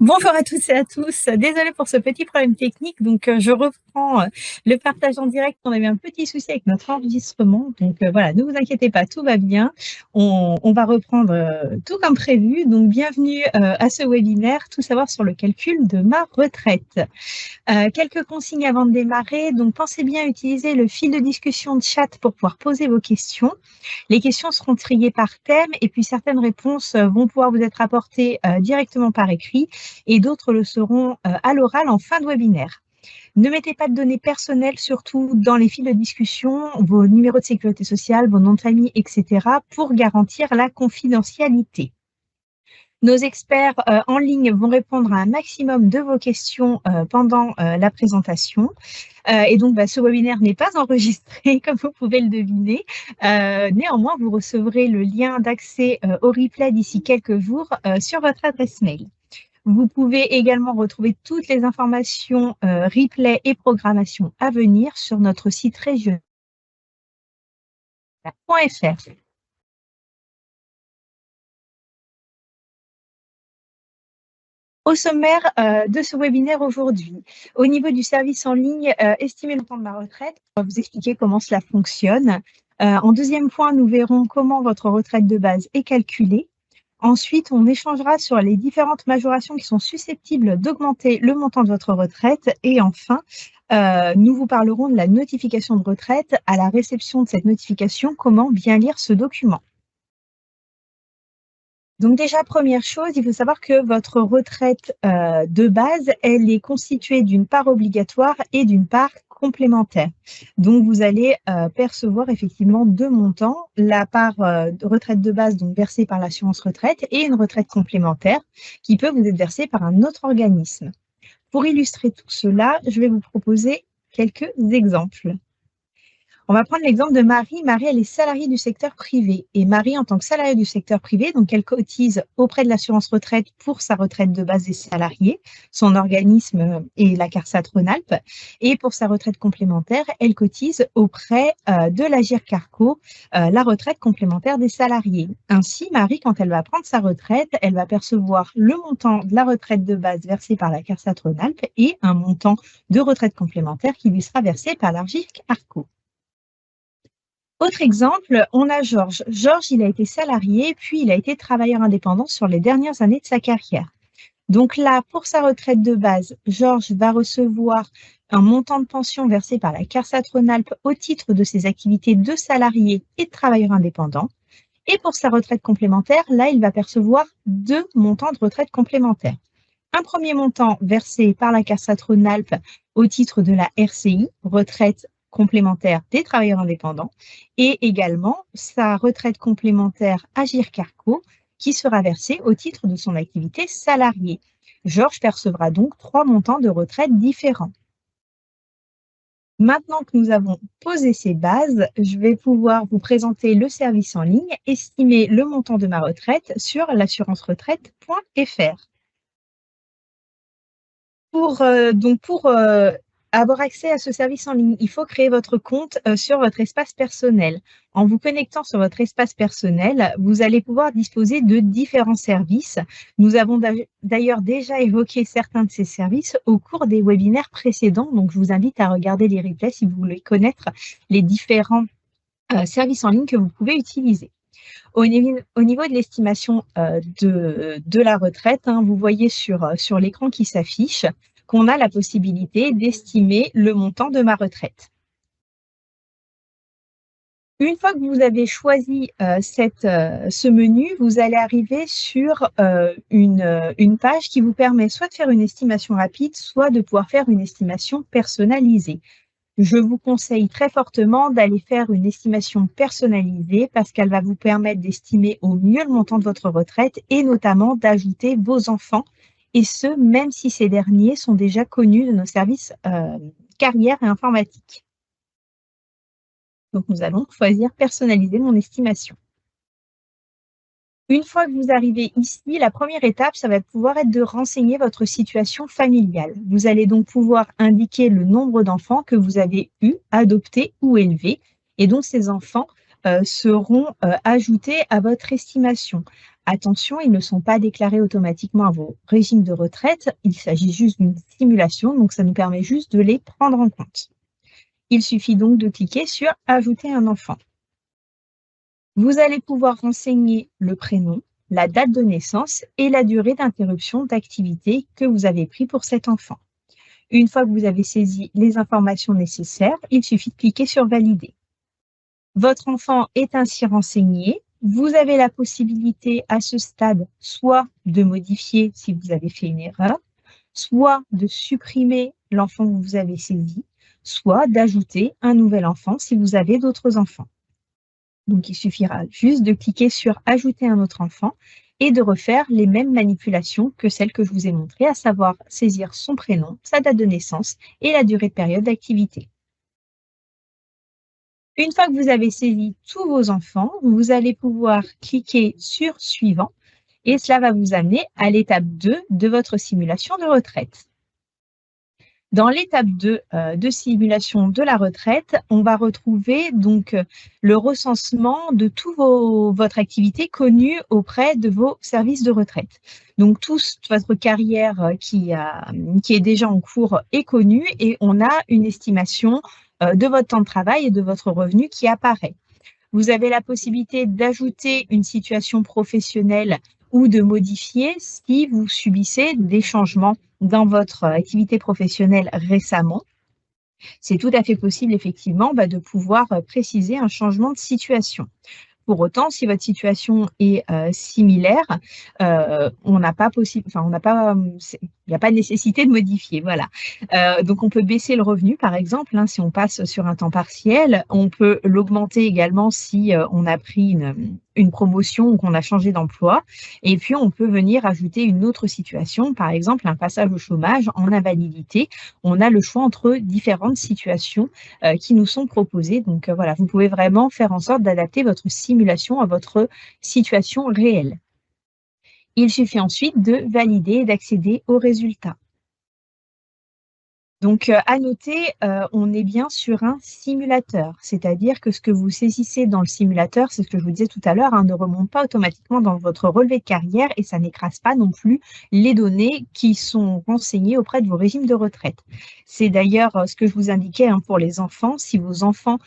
Bonjour à toutes et à tous. Désolée pour ce petit problème technique. Je reprends le partage en direct. On avait un petit souci avec notre enregistrement. Voilà, ne vous inquiétez pas, tout va bien. On va reprendre tout comme prévu. Donc, bienvenue à ce webinaire, tout savoir sur le calcul de ma retraite. Quelques consignes avant de démarrer. Donc, pensez bien à utiliser le fil de discussion de chat pour pouvoir poser vos questions. Les questions seront triées par thème et puis certaines réponses vont pouvoir vous être apportées directement par écrit et d'autres le seront à l'oral en fin de webinaire. Ne mettez pas de données personnelles, surtout dans les fils de discussion, vos numéros de sécurité sociale, vos noms de famille, etc., pour garantir la confidentialité. Nos experts en ligne vont répondre à un maximum de vos questions pendant la présentation. Ce webinaire n'est pas enregistré, comme vous pouvez le deviner. Néanmoins, vous recevrez le lien d'accès au replay d'ici quelques jours sur votre adresse mail. Vous pouvez également retrouver toutes les informations replay et programmation à venir sur notre site régional.fr. Au sommaire de ce webinaire aujourd'hui, au niveau du service en ligne, estimer le montant de ma retraite, on va vous expliquer comment cela fonctionne. En deuxième point, nous verrons comment votre retraite de base est calculée. Ensuite, on échangera sur les différentes majorations qui sont susceptibles d'augmenter le montant de votre retraite. Et enfin, nous vous parlerons de la notification de retraite. À la réception de cette notification, comment bien lire ce document. Donc déjà, première chose, il faut savoir que votre retraite de base, elle est constituée d'une part obligatoire et d'une part complémentaire. Donc, vous allez percevoir effectivement deux montants, la part de retraite de base donc versée par l'assurance retraite et une retraite complémentaire qui peut vous être versée par un autre organisme. Pour illustrer tout cela, je vais vous proposer quelques exemples. On va prendre l'exemple de Marie. Marie, elle est salariée du secteur privé. Et Marie, en tant que salariée du secteur privé, donc elle cotise auprès de l'assurance retraite pour sa retraite de base des salariés. Son organisme est la CARSAT Rhône-Alpes. Et pour sa retraite complémentaire, elle cotise auprès de l'Agirc Arrco, la retraite complémentaire des salariés. Ainsi, Marie, quand elle va prendre sa retraite, elle va percevoir le montant de la retraite de base versée par la CARSAT Rhône-Alpes et un montant de retraite complémentaire qui lui sera versé par l'Agirc Arrco. Autre exemple, on a Georges. Georges, il a été salarié, puis il a été travailleur indépendant sur les dernières années de sa carrière. Donc là, pour sa retraite de base, Georges va recevoir un montant de pension versé par la CARSAT Rhône-Alpes au titre de ses activités de salarié et de travailleur indépendant. Et pour sa retraite complémentaire, là, il va percevoir deux montants de retraite complémentaire. Un premier montant versé par la CARSAT Rhône-Alpes au titre de la RCI, retraite complémentaire des travailleurs indépendants, et également sa retraite complémentaire Agirc Arrco qui sera versée au titre de son activité salariée. Georges percevra donc trois montants de retraite différents. Maintenant que nous avons posé ces bases, je vais pouvoir vous présenter le service en ligne, estimer le montant de ma retraite sur l'assurance-retraite.fr. Pour avoir accès à ce service en ligne, il faut créer votre compte sur votre espace personnel. En vous connectant sur votre espace personnel, vous allez pouvoir disposer de différents services. Nous avons d'ailleurs déjà évoqué certains de ces services au cours des webinaires précédents. Donc, je vous invite à regarder les replays si vous voulez connaître les différents services en ligne que vous pouvez utiliser. Au niveau de l'estimation de la retraite, vous voyez sur l'écran qui s'affiche qu'on a la possibilité d'estimer le montant de ma retraite. Une fois que vous avez choisi ce menu, vous allez arriver sur une page qui vous permet soit de faire une estimation rapide, soit de pouvoir faire une estimation personnalisée. Je vous conseille très fortement d'aller faire une estimation personnalisée parce qu'elle va vous permettre d'estimer au mieux le montant de votre retraite et notamment d'ajouter vos enfants, et ce, même si ces derniers sont déjà connus de nos services carrière et informatique. Donc, nous allons choisir personnaliser mon estimation. Une fois que vous arrivez ici, la première étape, ça va pouvoir être de renseigner votre situation familiale. Vous allez donc pouvoir indiquer le nombre d'enfants que vous avez eus, adoptés ou élevés. Et donc, ces enfants seront ajoutés à votre estimation. attention, ils ne sont pas déclarés automatiquement à vos régimes de retraite. Il s'agit juste d'une simulation, donc ça nous permet juste de les prendre en compte. Il suffit donc de cliquer sur « Ajouter un enfant ». Vous allez pouvoir renseigner le prénom, la date de naissance et la durée d'interruption d'activité que vous avez pris pour cet enfant. Une fois que vous avez saisi les informations nécessaires, il suffit de cliquer sur « Valider ». Votre enfant est ainsi renseigné. Vous avez la possibilité à ce stade soit de modifier si vous avez fait une erreur, soit de supprimer l'enfant que vous avez saisi, soit d'ajouter un nouvel enfant si vous avez d'autres enfants. Donc, il suffira juste de cliquer sur « Ajouter un autre enfant » et de refaire les mêmes manipulations que celles que je vous ai montrées, à savoir saisir son prénom, sa date de naissance et la durée de période d'activité. Une fois que vous avez saisi tous vos enfants, vous allez pouvoir cliquer sur « Suivant » et cela va vous amener à l'étape 2 de votre simulation de retraite. Dans l'étape 2 de simulation de la retraite, on va retrouver donc le recensement de toute votre activité connue auprès de vos services de retraite. Donc, toute votre carrière qui est déjà en cours est connue et on a une estimation de votre temps de travail et de votre revenu qui apparaît. Vous avez la possibilité d'ajouter une situation professionnelle ou de modifier si vous subissez des changements dans votre activité professionnelle récemment. C'est tout à fait possible, effectivement, de pouvoir préciser un changement de situation. Pour autant, si votre situation est similaire, il n'y a pas de nécessité de modifier. Voilà. Donc, on peut baisser le revenu, par exemple, si on passe sur un temps partiel. On peut l'augmenter également si on a pris une promotion ou qu'on a changé d'emploi. Et puis, on peut venir ajouter une autre situation, par exemple, un passage au chômage en invalidité. On a le choix entre différentes situations qui nous sont proposées. Donc, voilà, vous pouvez vraiment faire en sorte d'adapter votre simulation à votre situation réelle. Il suffit ensuite de valider et d'accéder aux résultats. Donc, à noter, on est bien sur un simulateur, c'est-à-dire que ce que vous saisissez dans le simulateur, c'est ce que je vous disais tout à l'heure, ne remonte pas automatiquement dans votre relevé de carrière et ça n'écrase pas non plus les données qui sont renseignées auprès de vos régimes de retraite. C'est d'ailleurs ce que je vous indiquais pour les enfants. Si vos enfants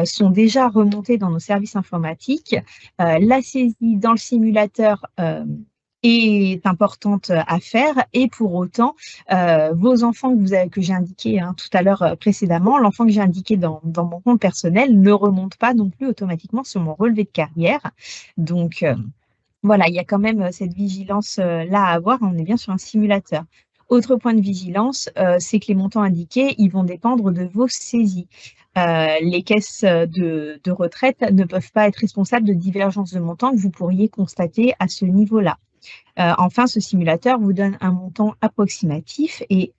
sont déjà remontés dans nos services informatiques, la saisie dans le simulateur est importante à faire et pour autant, vos enfants que j'ai indiqués tout à l'heure précédemment, l'enfant que j'ai indiqué dans mon compte personnel ne remonte pas non plus automatiquement sur mon relevé de carrière. Donc, voilà, il y a quand même cette vigilance-là à avoir, on est bien sur un simulateur. Autre point de vigilance, c'est que les montants indiqués, ils vont dépendre de vos saisies. Les caisses de retraite ne peuvent pas être responsables de divergences de montants que vous pourriez constater à ce niveau-là. Enfin, ce simulateur vous donne un montant approximatif et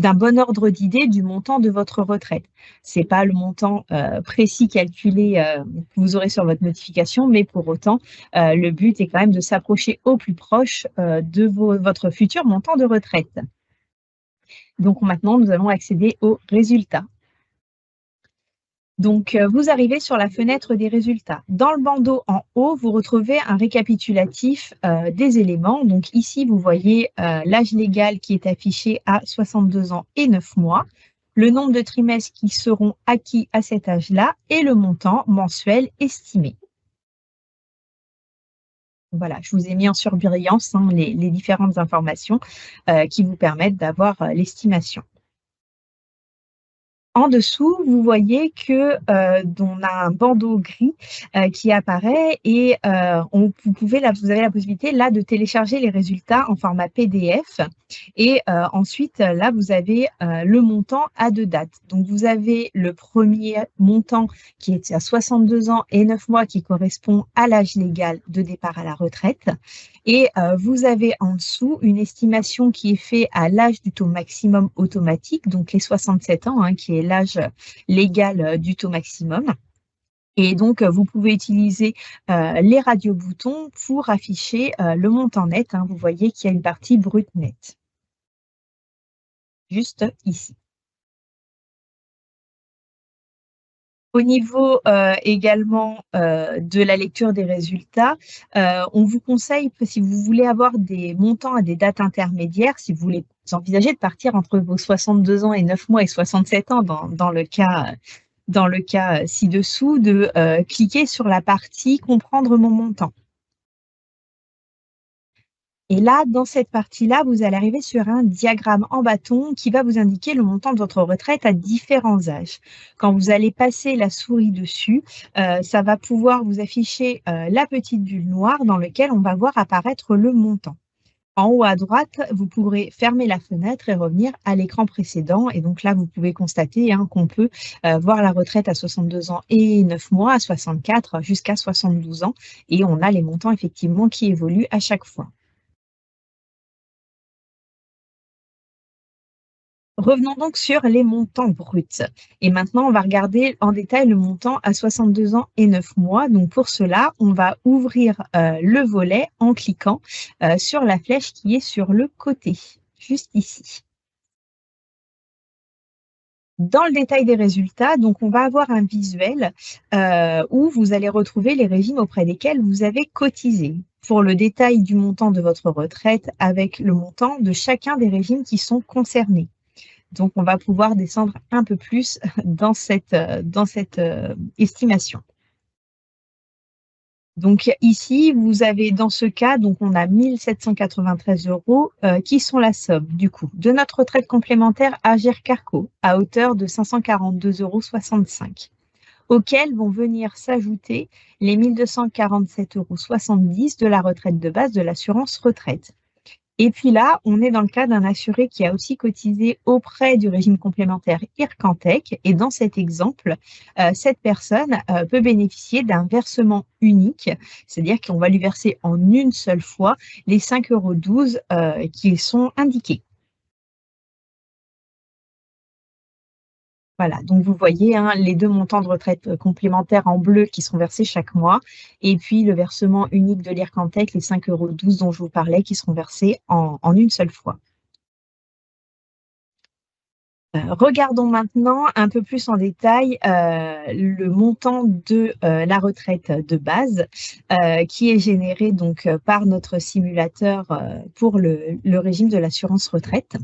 d'un bon ordre d'idée du montant de votre retraite. Ce n'est pas le montant précis calculé que vous aurez sur votre notification, mais pour autant, le but est quand même de s'approcher au plus proche de votre futur montant de retraite. Donc maintenant, nous allons accéder aux résultats. Donc, vous arrivez sur la fenêtre des résultats. Dans le bandeau en haut, vous retrouvez un récapitulatif des éléments. Donc ici, vous voyez l'âge légal qui est affiché à 62 ans et 9 mois, le nombre de trimestres qui seront acquis à cet âge-là et le montant mensuel estimé. Voilà, je vous ai mis en surbrillance les différentes informations qui vous permettent d'avoir l'estimation. En dessous, vous voyez que on a un bandeau gris qui apparaît et vous avez la possibilité là de télécharger les résultats en format PDF et ensuite là vous avez le montant à 2 dates. Donc vous avez le premier montant qui est à 62 ans et 9 mois qui correspond à l'âge légal de départ à la retraite et vous avez en dessous une estimation qui est faite à l'âge du taux maximum automatique, donc les 67 ans qui est l'âge légal du taux maximum. Et donc, vous pouvez utiliser les radio-boutons pour afficher le montant net. Vous voyez qu'il y a une partie brute nette, juste ici. Au niveau également de la lecture des résultats, on vous conseille, si vous voulez avoir des montants à des dates intermédiaires, si vous voulez envisager de partir entre vos 62 ans et 9 mois et 67 ans dans le cas ci-dessous, de cliquer sur la partie « Comprendre mon montant ». Et là, dans cette partie-là, vous allez arriver sur un diagramme en bâton qui va vous indiquer le montant de votre retraite à différents âges. Quand vous allez passer la souris dessus, ça va pouvoir vous afficher la petite bulle noire dans laquelle on va voir apparaître le montant. En haut à droite, vous pourrez fermer la fenêtre et revenir à l'écran précédent. Et donc là, vous pouvez constater qu'on peut voir la retraite à 62 ans et 9 mois, à 64 jusqu'à 72 ans. Et on a les montants effectivement qui évoluent à chaque fois. Revenons donc sur les montants bruts. Et maintenant, on va regarder en détail le montant à 62 ans et 9 mois. Donc pour cela, on va ouvrir le volet en cliquant sur la flèche qui est sur le côté, juste ici. Dans le détail des résultats, donc on va avoir un visuel où vous allez retrouver les régimes auprès desquels vous avez cotisé. Pour le détail du montant de votre retraite avec le montant de chacun des régimes qui sont concernés. Donc, on va pouvoir descendre un peu plus dans cette estimation. Donc, ici, vous avez dans ce cas, donc on a 1 793 € qui sont la somme, du coup, de notre retraite complémentaire Agirc-Arrco à hauteur de 542,65 €, auxquels vont venir s'ajouter les 1 247,70 € de la retraite de base de l'assurance retraite. Et puis là, on est dans le cas d'un assuré qui a aussi cotisé auprès du régime complémentaire Ircantec. Et dans cet exemple, cette personne peut bénéficier d'un versement unique, c'est-à-dire qu'on va lui verser en une seule fois les 5,12 € qui sont indiqués. Voilà, donc vous voyez les deux montants de retraite complémentaires en bleu qui sont versés chaque mois, et puis le versement unique de l'Ircantec, les 5,12 € dont je vous parlais, qui seront versés en une seule fois. Regardons maintenant un peu plus en détail le montant de la retraite de base qui est généré donc par notre simulateur pour le régime de l'assurance retraite.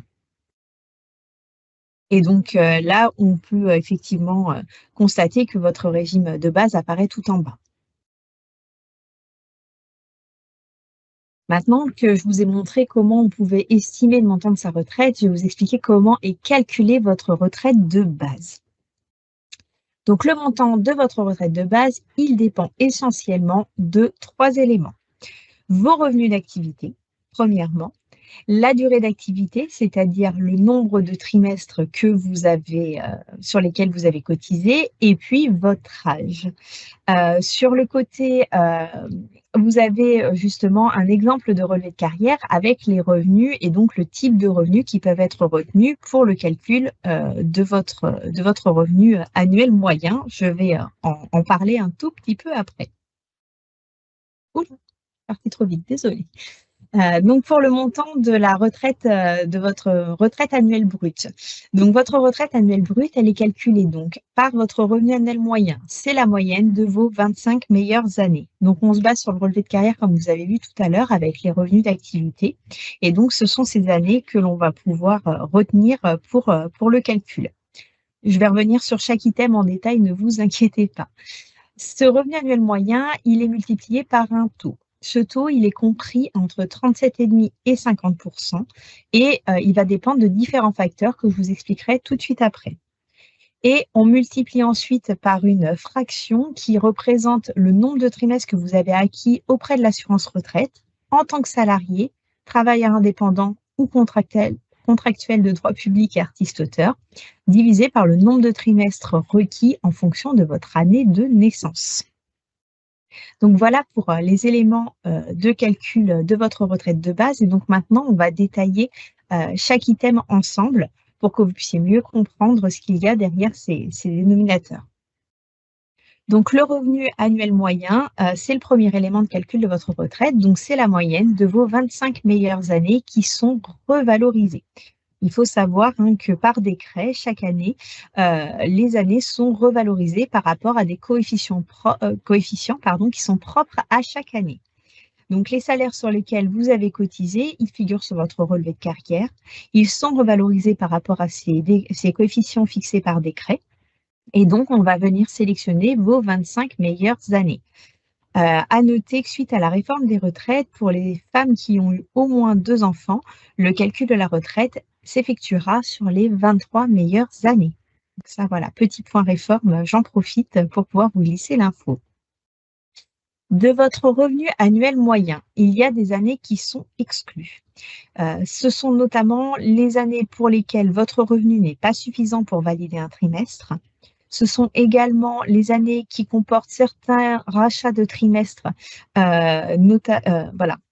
Et donc là, on peut effectivement constater que votre régime de base apparaît tout en bas. Maintenant que je vous ai montré comment on pouvait estimer le montant de sa retraite, je vais vous expliquer comment est calculée votre retraite de base. Donc le montant de votre retraite de base, il dépend essentiellement de 3 éléments. Vos revenus d'activité, premièrement, la durée d'activité, c'est-à-dire le nombre de trimestres que vous avez, sur lesquels vous avez cotisé, et puis votre âge. Sur le côté, vous avez justement un exemple de relevé de carrière avec les revenus et donc le type de revenus qui peuvent être retenus pour le calcul de votre revenu annuel moyen. Je vais en parler un tout petit peu après. Oula, parti trop vite, désolée. Donc pour le montant de la retraite, de votre retraite annuelle brute. Donc votre retraite annuelle brute, elle est calculée donc par votre revenu annuel moyen. C'est la moyenne de vos 25 meilleures années. Donc on se base sur le relevé de carrière comme vous avez vu tout à l'heure avec les revenus d'activité. Et donc ce sont ces années que l'on va pouvoir retenir pour le calcul. Je vais revenir sur chaque item en détail, ne vous inquiétez pas. Ce revenu annuel moyen, il est multiplié par un taux. Ce taux, il est compris entre 37,5 et 50% et il va dépendre de différents facteurs que je vous expliquerai tout de suite après. Et on multiplie ensuite par une fraction qui représente le nombre de trimestres que vous avez acquis auprès de l'assurance retraite en tant que salarié, travailleur indépendant ou contractuel de droit public et artiste-auteur, divisé par le nombre de trimestres requis en fonction de votre année de naissance. Donc voilà pour les éléments de calcul de votre retraite de base. Et donc maintenant, on va détailler chaque item ensemble pour que vous puissiez mieux comprendre ce qu'il y a derrière ces dénominateurs. Donc le revenu annuel moyen, c'est le premier élément de calcul de votre retraite. Donc c'est la moyenne de vos 25 meilleures années qui sont revalorisées. Il faut savoir que par décret, chaque année, les années sont revalorisées par rapport à des coefficients pardon, qui sont propres à chaque année. Donc, les salaires sur lesquels vous avez cotisé, ils figurent sur votre relevé de carrière. Ils sont revalorisés par rapport à ces coefficients fixés par décret. Et donc, on va venir sélectionner vos 25 meilleures années. À noter que suite à la réforme des retraites, pour les femmes qui ont eu au moins 2 enfants, le calcul de la retraite s'effectuera sur les 23 meilleures années. Donc ça, voilà, petit point réforme, j'en profite pour pouvoir vous glisser l'info. De votre revenu annuel moyen, il y a des années qui sont exclues. Ce sont notamment les années pour lesquelles votre revenu n'est pas suffisant pour valider un trimestre. Ce sont également les années qui comportent certains rachats de trimestres,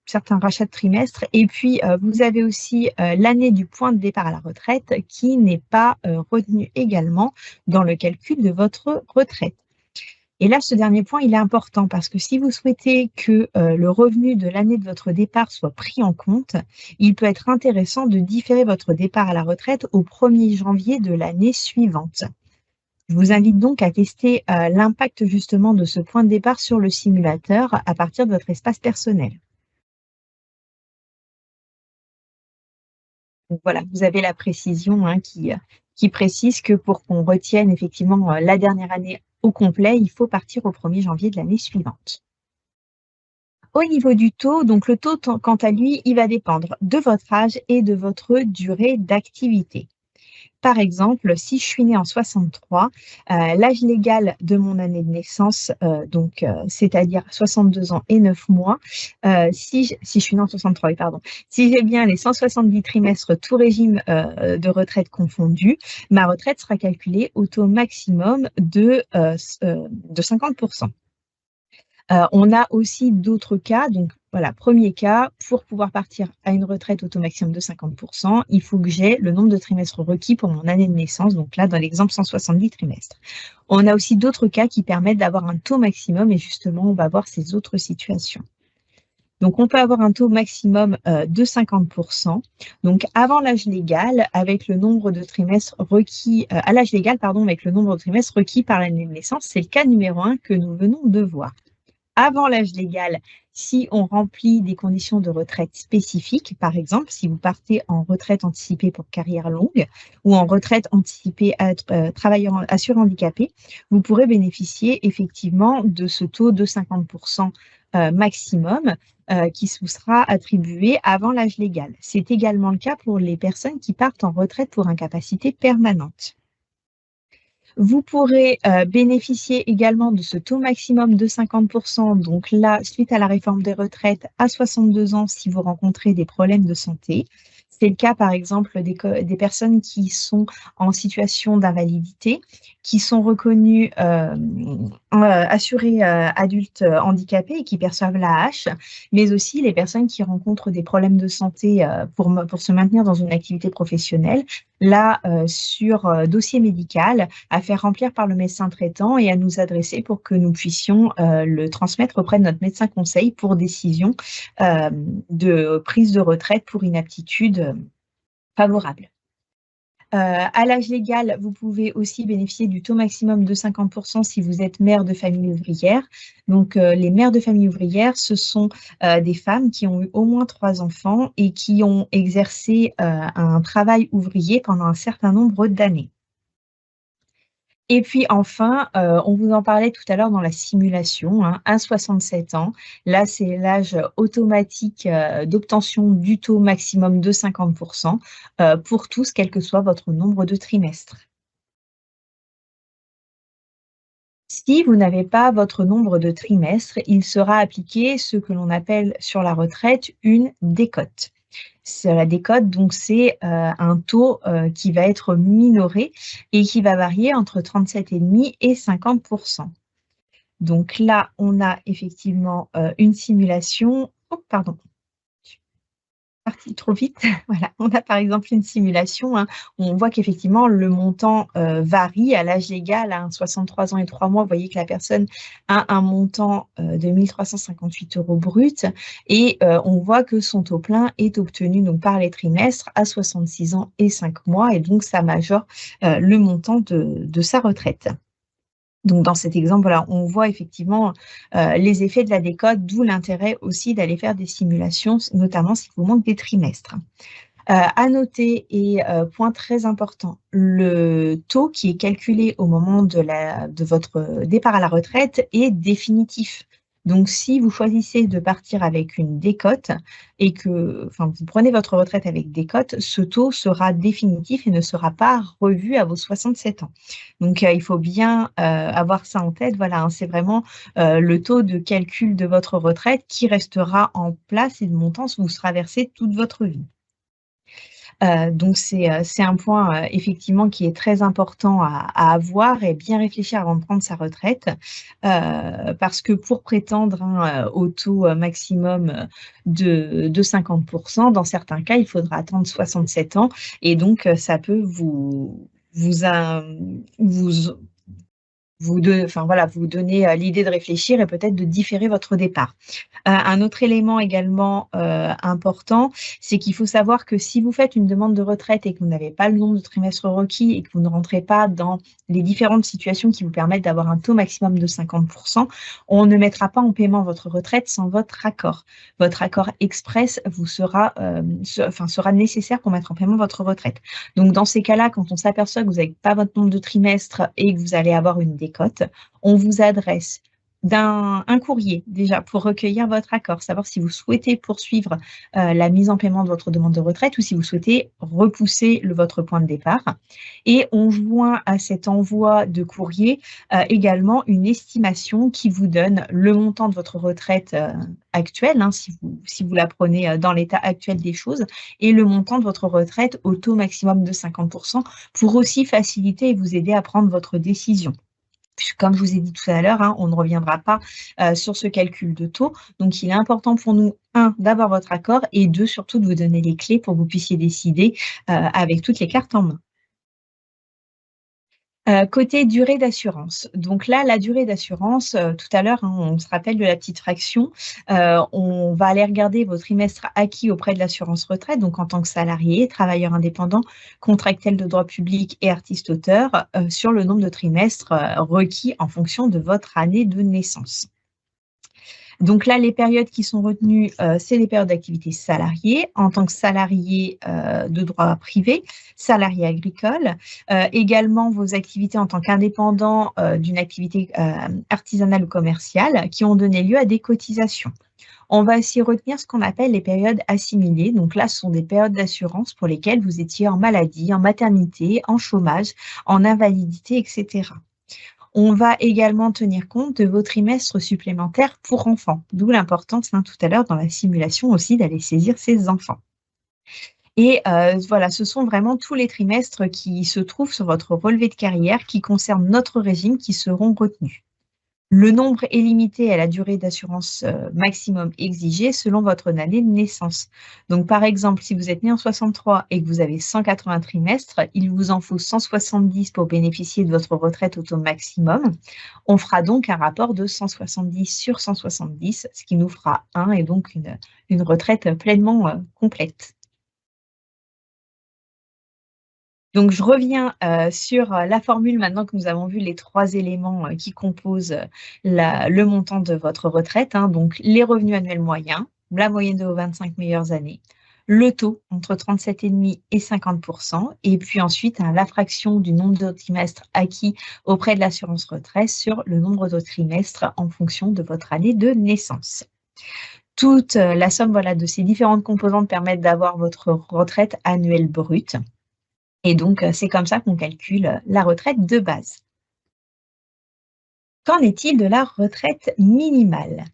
certains rachats de trimestres. Et puis, vous avez aussi l'année du point de départ à la retraite qui n'est pas retenue également dans le calcul de votre retraite. Et là, ce dernier point, il est important parce que si vous souhaitez que le revenu de l'année de votre départ soit pris en compte, il peut être intéressant de différer votre départ à la retraite au 1er janvier de l'année suivante. Je vous invite donc à tester l'impact justement de ce point de départ sur le simulateur à partir de votre espace personnel. Donc voilà, vous avez la précision qui précise que pour qu'on retienne effectivement la dernière année au complet, il faut partir au 1er janvier de l'année suivante. Au niveau du taux, donc le taux, quant à lui, il va dépendre de votre âge et de votre durée d'activité. Par exemple, si je suis née en 63, l'âge légal de mon année de naissance, c'est-à-dire 62 ans et 9 mois, si je suis née en 63, oui, pardon. Si j'ai bien les 170 trimestres, tout régime de retraite confondu, ma retraite sera calculée au taux maximum de 50%. On a aussi d'autres cas. Donc voilà, premier cas, pour pouvoir partir à une retraite au taux maximum de 50%, il faut que j'ai le nombre de trimestres requis pour mon année de naissance. Donc là, dans l'exemple, 170 trimestres. On a aussi d'autres cas qui permettent d'avoir un taux maximum et justement, on va voir ces autres situations. Donc, on peut avoir un taux maximum de 50%. Donc, avant l'âge légal, avec le nombre de trimestres requis, à l'âge légal, pardon, avec le nombre de trimestres requis par l'année de naissance, c'est le cas numéro 1 que nous venons de voir. Avant l'âge légal, si on remplit des conditions de retraite spécifiques, par exemple, si vous partez en retraite anticipée pour carrière longue ou en retraite anticipée à travailleur assuré handicapé, vous pourrez bénéficier effectivement de ce taux de 50% maximum qui vous sera attribué avant l'âge légal. C'est également le cas pour les personnes qui partent en retraite pour incapacité permanente. Vous pourrez bénéficier également de ce taux maximum de 50%, donc là, suite à la réforme des retraites, à 62 ans si vous rencontrez des problèmes de santé. C'est le cas, par exemple, des personnes qui sont en situation d'invalidité, qui sont reconnues assurées adultes handicapés et qui perçoivent l'AAH, mais aussi les personnes qui rencontrent des problèmes de santé pour se maintenir dans une activité professionnelle. Là, sur dossier médical, à faire remplir par le médecin traitant et à nous adresser pour que nous puissions le transmettre auprès de notre médecin conseil pour décision de prise de retraite pour inaptitude favorable. À l'âge légal, vous pouvez aussi bénéficier du taux maximum de 50% si vous êtes mère de famille ouvrière. Donc, les mères de famille ouvrière, ce sont des femmes qui ont eu au moins 3 enfants et qui ont exercé un travail ouvrier pendant un certain nombre d'années. Et puis enfin, on vous en parlait tout à l'heure dans la simulation, à 67 ans. Là, c'est l'âge automatique d'obtention du taux maximum de 50% pour tous, quel que soit votre nombre de trimestres. Si vous n'avez pas votre nombre de trimestres, il sera appliqué ce que l'on appelle sur la retraite une décote. La décote, donc, c'est un taux qui va être minoré et qui va varier entre 37,5 et 50%. Donc là, on a effectivement une simulation. Oh, pardon. parti trop vite. Voilà, on a par exemple une simulation, hein, où on voit qu'effectivement le montant, varie à l'âge légal, hein, 63 ans et 3 mois. Vous voyez que la personne a un montant, de 1 358 € brut et on voit que son taux plein est obtenu donc par les trimestres à 66 ans et 5 mois et donc ça majore, le montant de sa retraite. Donc dans cet exemple, voilà, on voit effectivement, les effets de la décote, d'où l'intérêt aussi d'aller faire des simulations, notamment s'il vous manque des trimestres. À noter et point très important, le taux qui est calculé au moment de votre départ à la retraite est définitif. Donc si vous choisissez de partir avec une décote et que enfin, vous prenez votre retraite avec décote, ce taux sera définitif et ne sera pas revu à vos 67 ans. Donc il faut bien, avoir ça en tête. Voilà, hein, c'est vraiment, le taux de calcul de votre retraite qui restera en place et le montant vous sera versé toute votre vie. Donc c'est un point, effectivement qui est très important à avoir et bien réfléchir avant de prendre sa retraite. Parce que pour prétendre, hein, au taux, maximum, de 50 dans certains cas, il faudra attendre 67 ans et donc ça peut vous enfin voilà, vous donner, l'idée de réfléchir et peut-être de différer votre départ. Un autre élément également, important, c'est qu'il faut savoir que si vous faites une demande de retraite et que vous n'avez pas le nombre de trimestres requis et que vous ne rentrez pas dans les différentes situations qui vous permettent d'avoir un taux maximum de 50 on ne mettra pas en paiement votre retraite sans votre accord. Votre accord express vous sera, sera nécessaire pour mettre en paiement votre retraite. Donc dans ces cas-là, quand on s'aperçoit que vous n'avez pas votre nombre de trimestres et que vous allez avoir une décote, on vous adresse un courrier déjà pour recueillir votre accord, savoir si vous souhaitez poursuivre, la mise en paiement de votre demande de retraite ou si vous souhaitez repousser votre point de départ et on joint à cet envoi de courrier, également une estimation qui vous donne le montant de votre retraite, actuelle, hein, si vous la prenez, dans l'état actuel des choses et le montant de votre retraite au taux maximum de 50 pour aussi faciliter et vous aider à prendre votre décision. Puisque comme je vous ai dit tout à l'heure, hein, on ne reviendra pas, sur ce calcul de taux. Donc il est important pour nous, 1, d'avoir votre accord et 2, surtout de vous donner les clés pour que vous puissiez décider, avec toutes les cartes en main. Côté durée d'assurance, donc là, la durée d'assurance, tout à l'heure, hein, on se rappelle de la petite fraction, on va aller regarder vos trimestres acquis auprès de l'assurance retraite, donc en tant que salarié, travailleur indépendant, contractuel de droit public et artiste-auteur, sur le nombre de trimestres, requis en fonction de votre année de naissance. Donc là, les périodes qui sont retenues, c'est les périodes d'activité salariée, en tant que salarié, de droit privé, salarié agricole, également vos activités en tant qu'indépendant, d'une activité, artisanale ou commerciale qui ont donné lieu à des cotisations. On va aussi retenir ce qu'on appelle les périodes assimilées. Donc là, ce sont des périodes d'assurance pour lesquelles vous étiez en maladie, en maternité, en chômage, en invalidité, etc. On va également tenir compte de vos trimestres supplémentaires pour enfants, d'où l'importance, hein, tout à l'heure dans la simulation aussi d'aller saisir ces enfants. Et voilà, ce sont vraiment tous les trimestres qui se trouvent sur votre relevé de carrière qui concernent notre régime qui seront retenus. Le nombre est limité à la durée d'assurance, maximum exigée selon votre année de naissance. Donc par exemple, si vous êtes né en 63 et que vous avez 180 trimestres, il vous en faut 170 pour bénéficier de votre retraite au taux maximum. On fera donc un rapport de 170 sur 170, ce qui nous fera 1 et donc une retraite pleinement, complète. Donc je reviens, sur, la formule maintenant que nous avons vu les 3 éléments, qui composent, le montant de votre retraite, hein, donc les revenus annuels moyens, la moyenne de vos 25 meilleures années, le taux entre 37,5 et 50 et puis ensuite, hein, la fraction du nombre de trimestres acquis auprès de l'assurance retraite sur le nombre de trimestres en fonction de votre année de naissance. Toute, la somme, voilà, de ces différentes composantes permettent d'avoir votre retraite annuelle brute. Et donc, c'est comme ça qu'on calcule, la retraite de base. Qu'en est-il de la retraite minimale?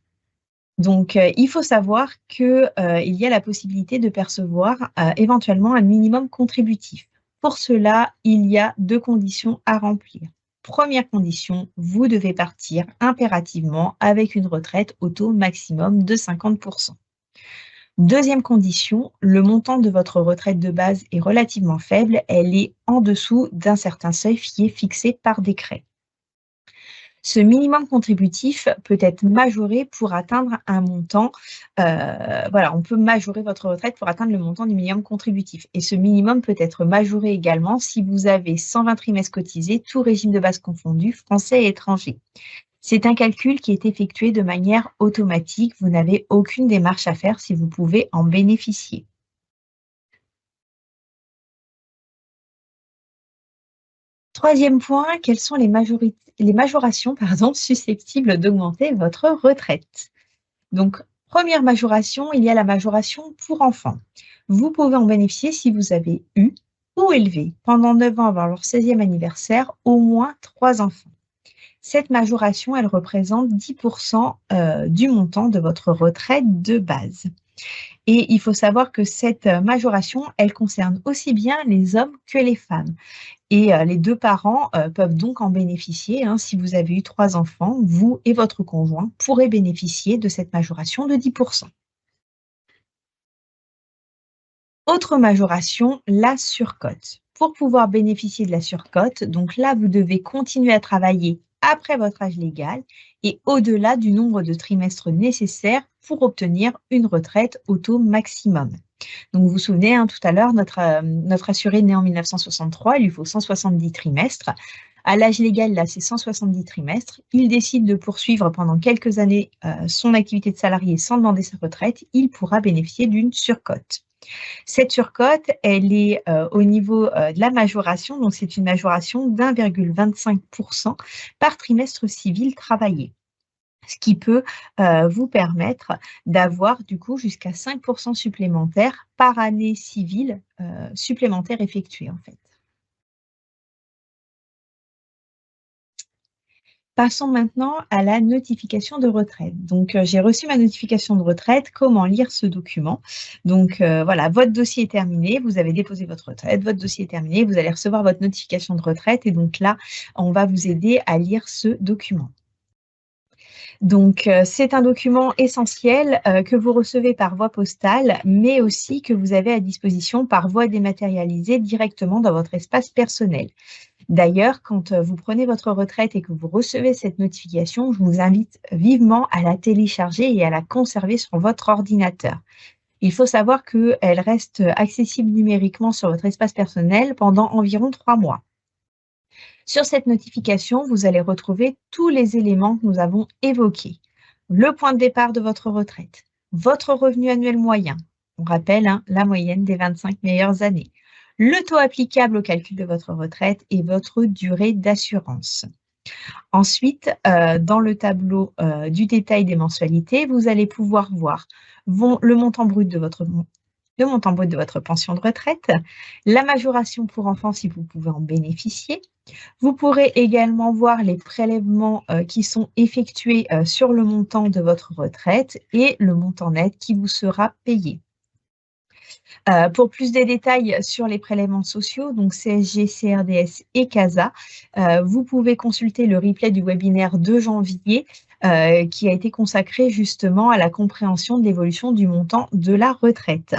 Donc, il faut savoir que, il y a la possibilité de percevoir, éventuellement un minimum contributif. Pour cela, il y a 2 conditions à remplir. Première condition, vous devez partir impérativement avec une retraite au taux maximum de 50 %. Deuxième condition, le montant de votre retraite de base est relativement faible, elle est en dessous d'un certain seuil qui est fixé par décret. Ce minimum contributif peut être majoré pour atteindre un montant, voilà, on peut majorer votre retraite pour atteindre le montant du minimum contributif et ce minimum peut être majoré également si vous avez 120 trimestres cotisés, tout régime de base confondu, français et étranger. C'est un calcul qui est effectué de manière automatique, vous n'avez aucune démarche à faire si vous pouvez en bénéficier. Troisième point, quelles sont les majorations susceptibles d'augmenter votre retraite? Donc, première majoration, il y a la majoration pour enfants. Vous pouvez en bénéficier si vous avez eu ou élevé pendant 9 ans avant leur 16e anniversaire au moins 3 enfants. Cette majoration, elle représente 10% du montant de votre retraite de base. Et il faut savoir que cette majoration, elle concerne aussi bien les hommes que les femmes. Et les 2 parents, peuvent donc en bénéficier, hein. Si vous avez eu 3 enfants, vous et votre conjoint pourrez bénéficier de cette majoration de 10%. Autre majoration, la surcote. Pour pouvoir bénéficier de la surcote, donc là, vous devez continuer à travailler après votre âge légal et au-delà du nombre de trimestres nécessaires pour obtenir une retraite au taux maximum. Donc, vous vous souvenez, hein, tout à l'heure, notre assuré né en 1963, il lui faut 170 trimestres. À l'âge légal, là, c'est 170 trimestres. Il décide de poursuivre pendant quelques années son activité de salarié sans demander sa retraite. Il pourra bénéficier d'une surcote. Cette surcote, elle est au niveau de la majoration. Donc, c'est une majoration d'1,25% par trimestre civil travaillé. Ce qui peut vous permettre d'avoir du coup jusqu'à 5% supplémentaires par année civile supplémentaire effectuée en fait. Passons maintenant à la notification de retraite. Donc, j'ai reçu ma notification de retraite. Comment lire ce document? Donc, voilà, votre dossier est terminé. Vous avez déposé votre retraite. Votre dossier est terminé. Vous allez recevoir votre notification de retraite. Et donc là, on va vous aider à lire ce document. Donc, c'est un document essentiel que vous recevez par voie postale, mais aussi que vous avez à disposition par voie dématérialisée directement dans votre espace personnel. D'ailleurs, quand vous prenez votre retraite et que vous recevez cette notification, je vous invite vivement à la télécharger et à la conserver sur votre ordinateur. Il faut savoir qu'elle reste accessible numériquement sur votre espace personnel pendant environ 3 mois. Sur cette notification, vous allez retrouver tous les éléments que nous avons évoqués. Le point de départ de votre retraite, votre revenu annuel moyen, on rappelle hein, la moyenne des 25 meilleures années, le taux applicable au calcul de votre retraite et votre durée d'assurance. Ensuite, dans le tableau du détail des mensualités, vous allez pouvoir voir le montant brut de votre pension de retraite, la majoration pour enfants si vous pouvez en bénéficier. Vous pourrez également voir les prélèvements qui sont effectués sur le montant de votre retraite et le montant net qui vous sera payé. Pour plus de détails sur les prélèvements sociaux, donc CSG, CRDS et CASA, vous pouvez consulter le replay du webinaire de janvier qui a été consacré justement à la compréhension de l'évolution du montant de la retraite.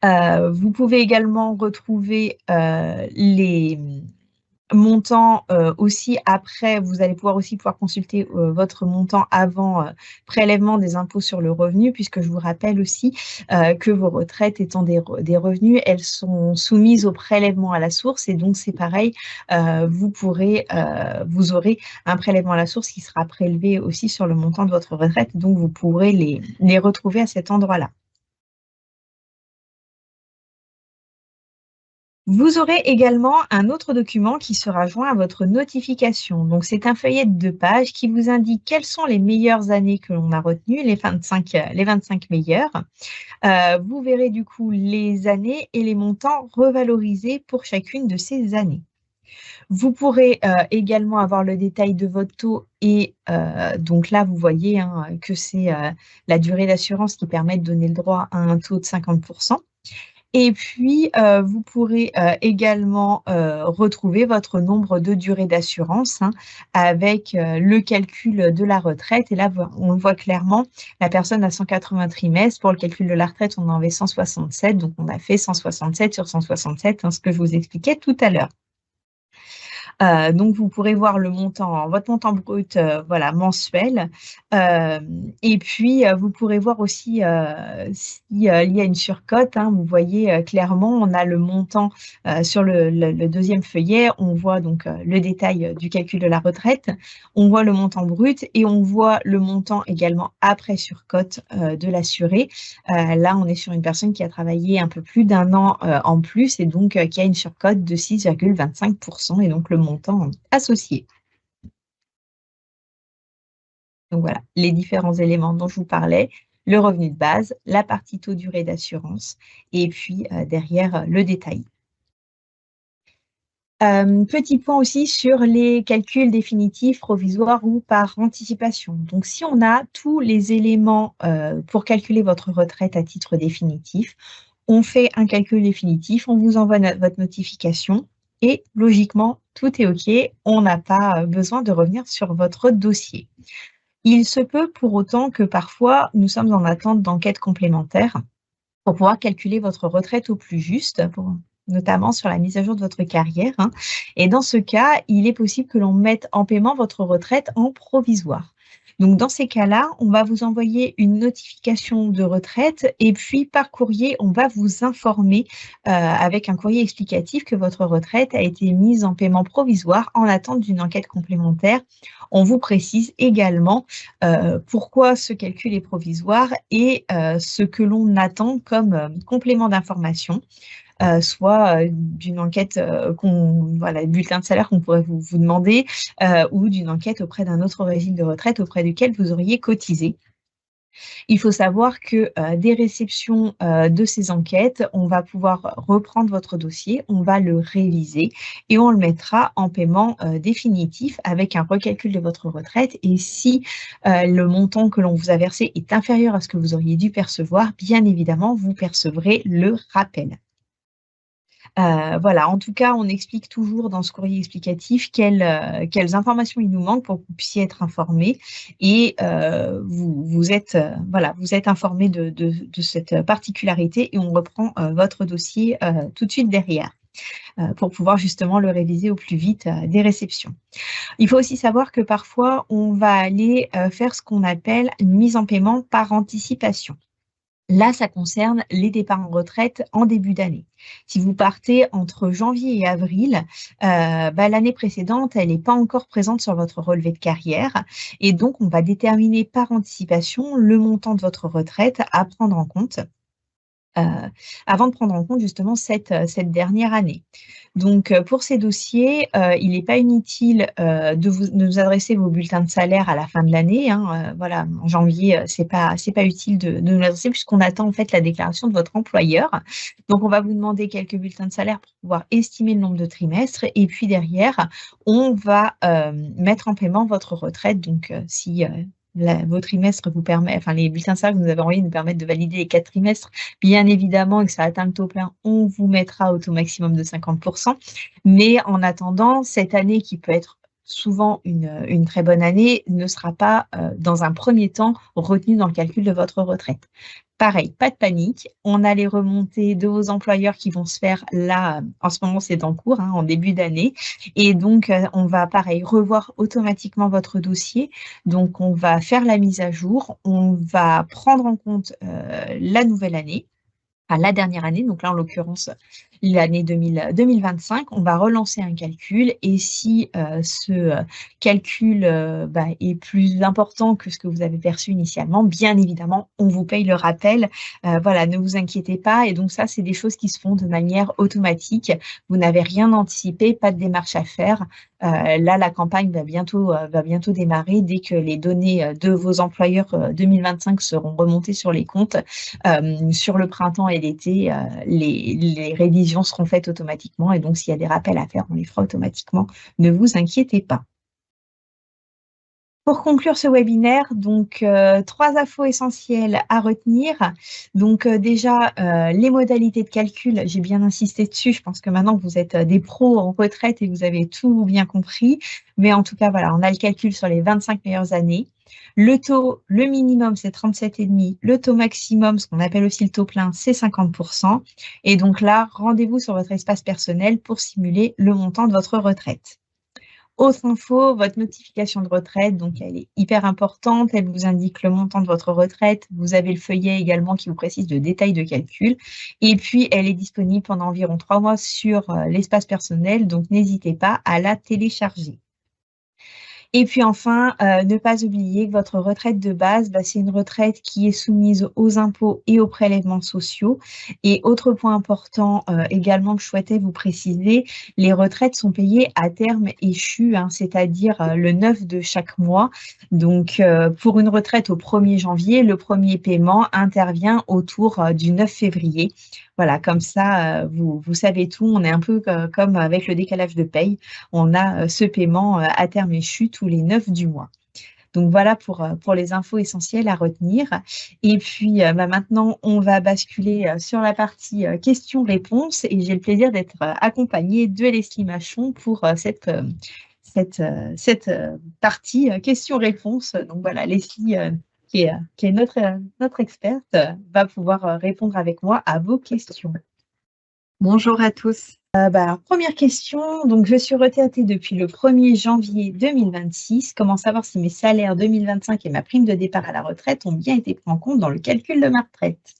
Vous pouvez également retrouver les montant aussi après, vous allez aussi pouvoir consulter votre montant avant prélèvement des impôts sur le revenu, puisque je vous rappelle aussi que vos retraites étant des revenus, elles sont soumises au prélèvement à la source et donc c'est pareil, vous aurez un prélèvement à la source qui sera prélevé aussi sur le montant de votre retraite, donc vous pourrez les retrouver à cet endroit-là. Vous aurez également un autre document qui sera joint à votre notification. Donc, c'est un feuillet de 2 pages qui vous indique quelles sont les meilleures années que l'on a retenues, les 25 meilleures. Vous verrez du coup les années et les montants revalorisés pour chacune de ces années. Vous pourrez également avoir le détail de votre taux et donc là, vous voyez hein, que c'est la durée d'assurance qui permet de donner le droit à un taux de 50%. Et puis, vous pourrez également retrouver votre nombre de durées d'assurance, hein, avec le calcul de la retraite. Et là, on le voit clairement, la personne a 180 trimestres. Pour le calcul de la retraite, on en avait 167. Donc, on a fait 167 sur 167, hein, ce que je vous expliquais tout à l'heure. Donc vous pourrez voir le montant, votre montant brut, voilà, mensuel. Et puis, vous pourrez voir aussi, si, il y a une surcote, hein. Vous voyez, clairement, on a le montant, sur le 2e feuillet. On voit donc, le détail, du calcul de la retraite. On voit le montant brut et on voit le montant également après surcote, de l'assuré. Là, on est sur une personne qui a travaillé un peu plus d'1 an, en plus et donc, qui a une surcote de 6,25 et donc le montant associé. Donc voilà, les différents éléments dont je vous parlais, le revenu de base, la partie taux durée d'assurance et puis, derrière, le détail. Petit point aussi sur les calculs définitifs, provisoires ou par anticipation. Donc si on a tous les éléments, pour calculer votre retraite à titre définitif, on fait un calcul définitif, on vous envoie votre notification et logiquement, tout est OK. On n'a pas, besoin de revenir sur votre dossier. Il se peut pour autant que parfois, nous sommes en attente d'enquêtes complémentaires pour pouvoir calculer votre retraite au plus juste, notamment sur la mise à jour de votre carrière, hein. Et dans ce cas, il est possible que l'on mette en paiement votre retraite en provisoire. Donc dans ces cas-là, on va vous envoyer une notification de retraite et puis par courrier, on va vous informer, avec un courrier explicatif que votre retraite a été mise en paiement provisoire en attente d'une enquête complémentaire. On vous précise également, pourquoi ce calcul est provisoire et ce que l'on attend comme, complément d'information, soit, d'une enquête, voilà, bulletin de salaire qu'on pourrait vous demander, ou d'une enquête auprès d'un autre régime de retraite auprès duquel vous auriez cotisé. Il faut savoir que, des réceptions, de ces enquêtes, on va pouvoir reprendre votre dossier, on va le réviser et on le mettra en paiement, définitif avec un recalcul de votre retraite et si, le montant que l'on vous a versé est inférieur à ce que vous auriez dû percevoir, bien évidemment, vous percevrez le rappel. Voilà, en tout cas, on explique toujours dans ce courrier explicatif quelles informations il nous manque pour que vous puissiez être informés et vous êtes, voilà, vous êtes informés de cette particularité et on reprend, votre dossier, tout de suite derrière, pour pouvoir justement le réviser au plus vite, des réceptions. Il faut aussi savoir que parfois, on va aller, faire ce qu'on appelle une mise en paiement par anticipation. Là, ça concerne les départs en retraite en début d'année. Si vous partez entre janvier et avril, l'année précédente, elle n'est pas encore présente sur votre relevé de carrière et donc on va déterminer par anticipation le montant de votre retraite à prendre en compte, heu, avant de prendre en compte justement cette dernière année. Donc, pour ces dossiers, il n'est pas inutile, de nous adresser vos bulletins de salaire à la fin de l'année, hein, voilà, en janvier, c'est pas utile de nous adresser puisqu'on attend en fait la déclaration de votre employeur. Donc on va vous demander quelques bulletins de salaire pour pouvoir estimer le nombre de trimestres et puis derrière, on va, mettre en paiement votre retraite. Donc, si, vos trimestres vous permet enfin les bulletins de salaire que vous nous avez envoyés nous permettent de valider les 4 trimestres, bien évidemment et que ça atteint le taux plein, on vous mettra au taux maximum de 50. Mais en attendant, cette année qui peut être souvent une très bonne année, ne sera pas, dans un premier temps, retenue dans le calcul de votre retraite. Pareil, pas de panique, on a les remontées de vos employeurs qui vont se faire là, en ce moment c'est en cours, hein, en début d'année et donc on va pareil revoir automatiquement votre dossier. Donc on va faire la mise à jour, on va prendre en compte, la nouvelle année. Enfin, la dernière année, donc là, en l'occurrence, l'année 2025, on va relancer un calcul et si, ce, calcul, est plus important que ce que vous avez perçu initialement, bien évidemment, on vous paye le rappel. Voilà, ne vous inquiétez pas et donc ça, c'est des choses qui se font de manière automatique. Vous n'avez rien anticipé, pas de démarche à faire. Là, la campagne va bientôt démarrer dès que les données, de vos employeurs, 2025 seront remontées sur les comptes. Sur le printemps et l'été, les révisions seront faites automatiquement et donc s'il y a des rappels à faire, on les fera automatiquement. Ne vous inquiétez pas. Pour conclure ce webinaire, donc 3 infos essentielles à retenir. Donc déjà, les modalités de calcul, j'ai bien insisté dessus. Je pense que maintenant vous êtes des pros en retraite et vous avez tout bien compris. Mais en tout cas, voilà, on a le calcul sur les 25 meilleures années. Le taux, le minimum, c'est 37,5. Le taux maximum, ce qu'on appelle aussi le taux plein, c'est 50%. Et donc là, rendez-vous sur votre espace personnel pour simuler le montant de votre retraite. Autre info, votre notification de retraite, donc elle est hyper importante, elle vous indique le montant de votre retraite, vous avez le feuillet également qui vous précise le détail de calcul, et puis elle est disponible pendant environ 3 mois sur l'espace personnel, donc n'hésitez pas à la télécharger. Et puis enfin, ne pas oublier que votre retraite de base, c'est une retraite qui est soumise aux impôts et aux prélèvements sociaux. Et autre point important également que je souhaitais vous préciser, les retraites sont payées à terme échu, c'est-à-dire le 9 de chaque mois. Donc, pour une retraite au 1er janvier, le premier paiement intervient autour du 9 février. Voilà, comme ça, vous savez tout. On est un peu comme avec le décalage de paye. On a ce paiement à terme échu tous les 9 du mois. Donc voilà pour les infos essentielles à retenir. Et puis maintenant, on va basculer sur la partie questions-réponses et j'ai le plaisir d'être accompagnée de Leslie Machon pour cette partie questions-réponses. Donc voilà, Leslie, qui est notre experte, va pouvoir répondre avec moi à vos questions. Bonjour à tous. Alors, première question, donc je suis retraitée depuis le 1er janvier 2026. Comment savoir si mes salaires 2025 et ma prime de départ à la retraite ont bien été pris en compte dans le calcul de ma retraite?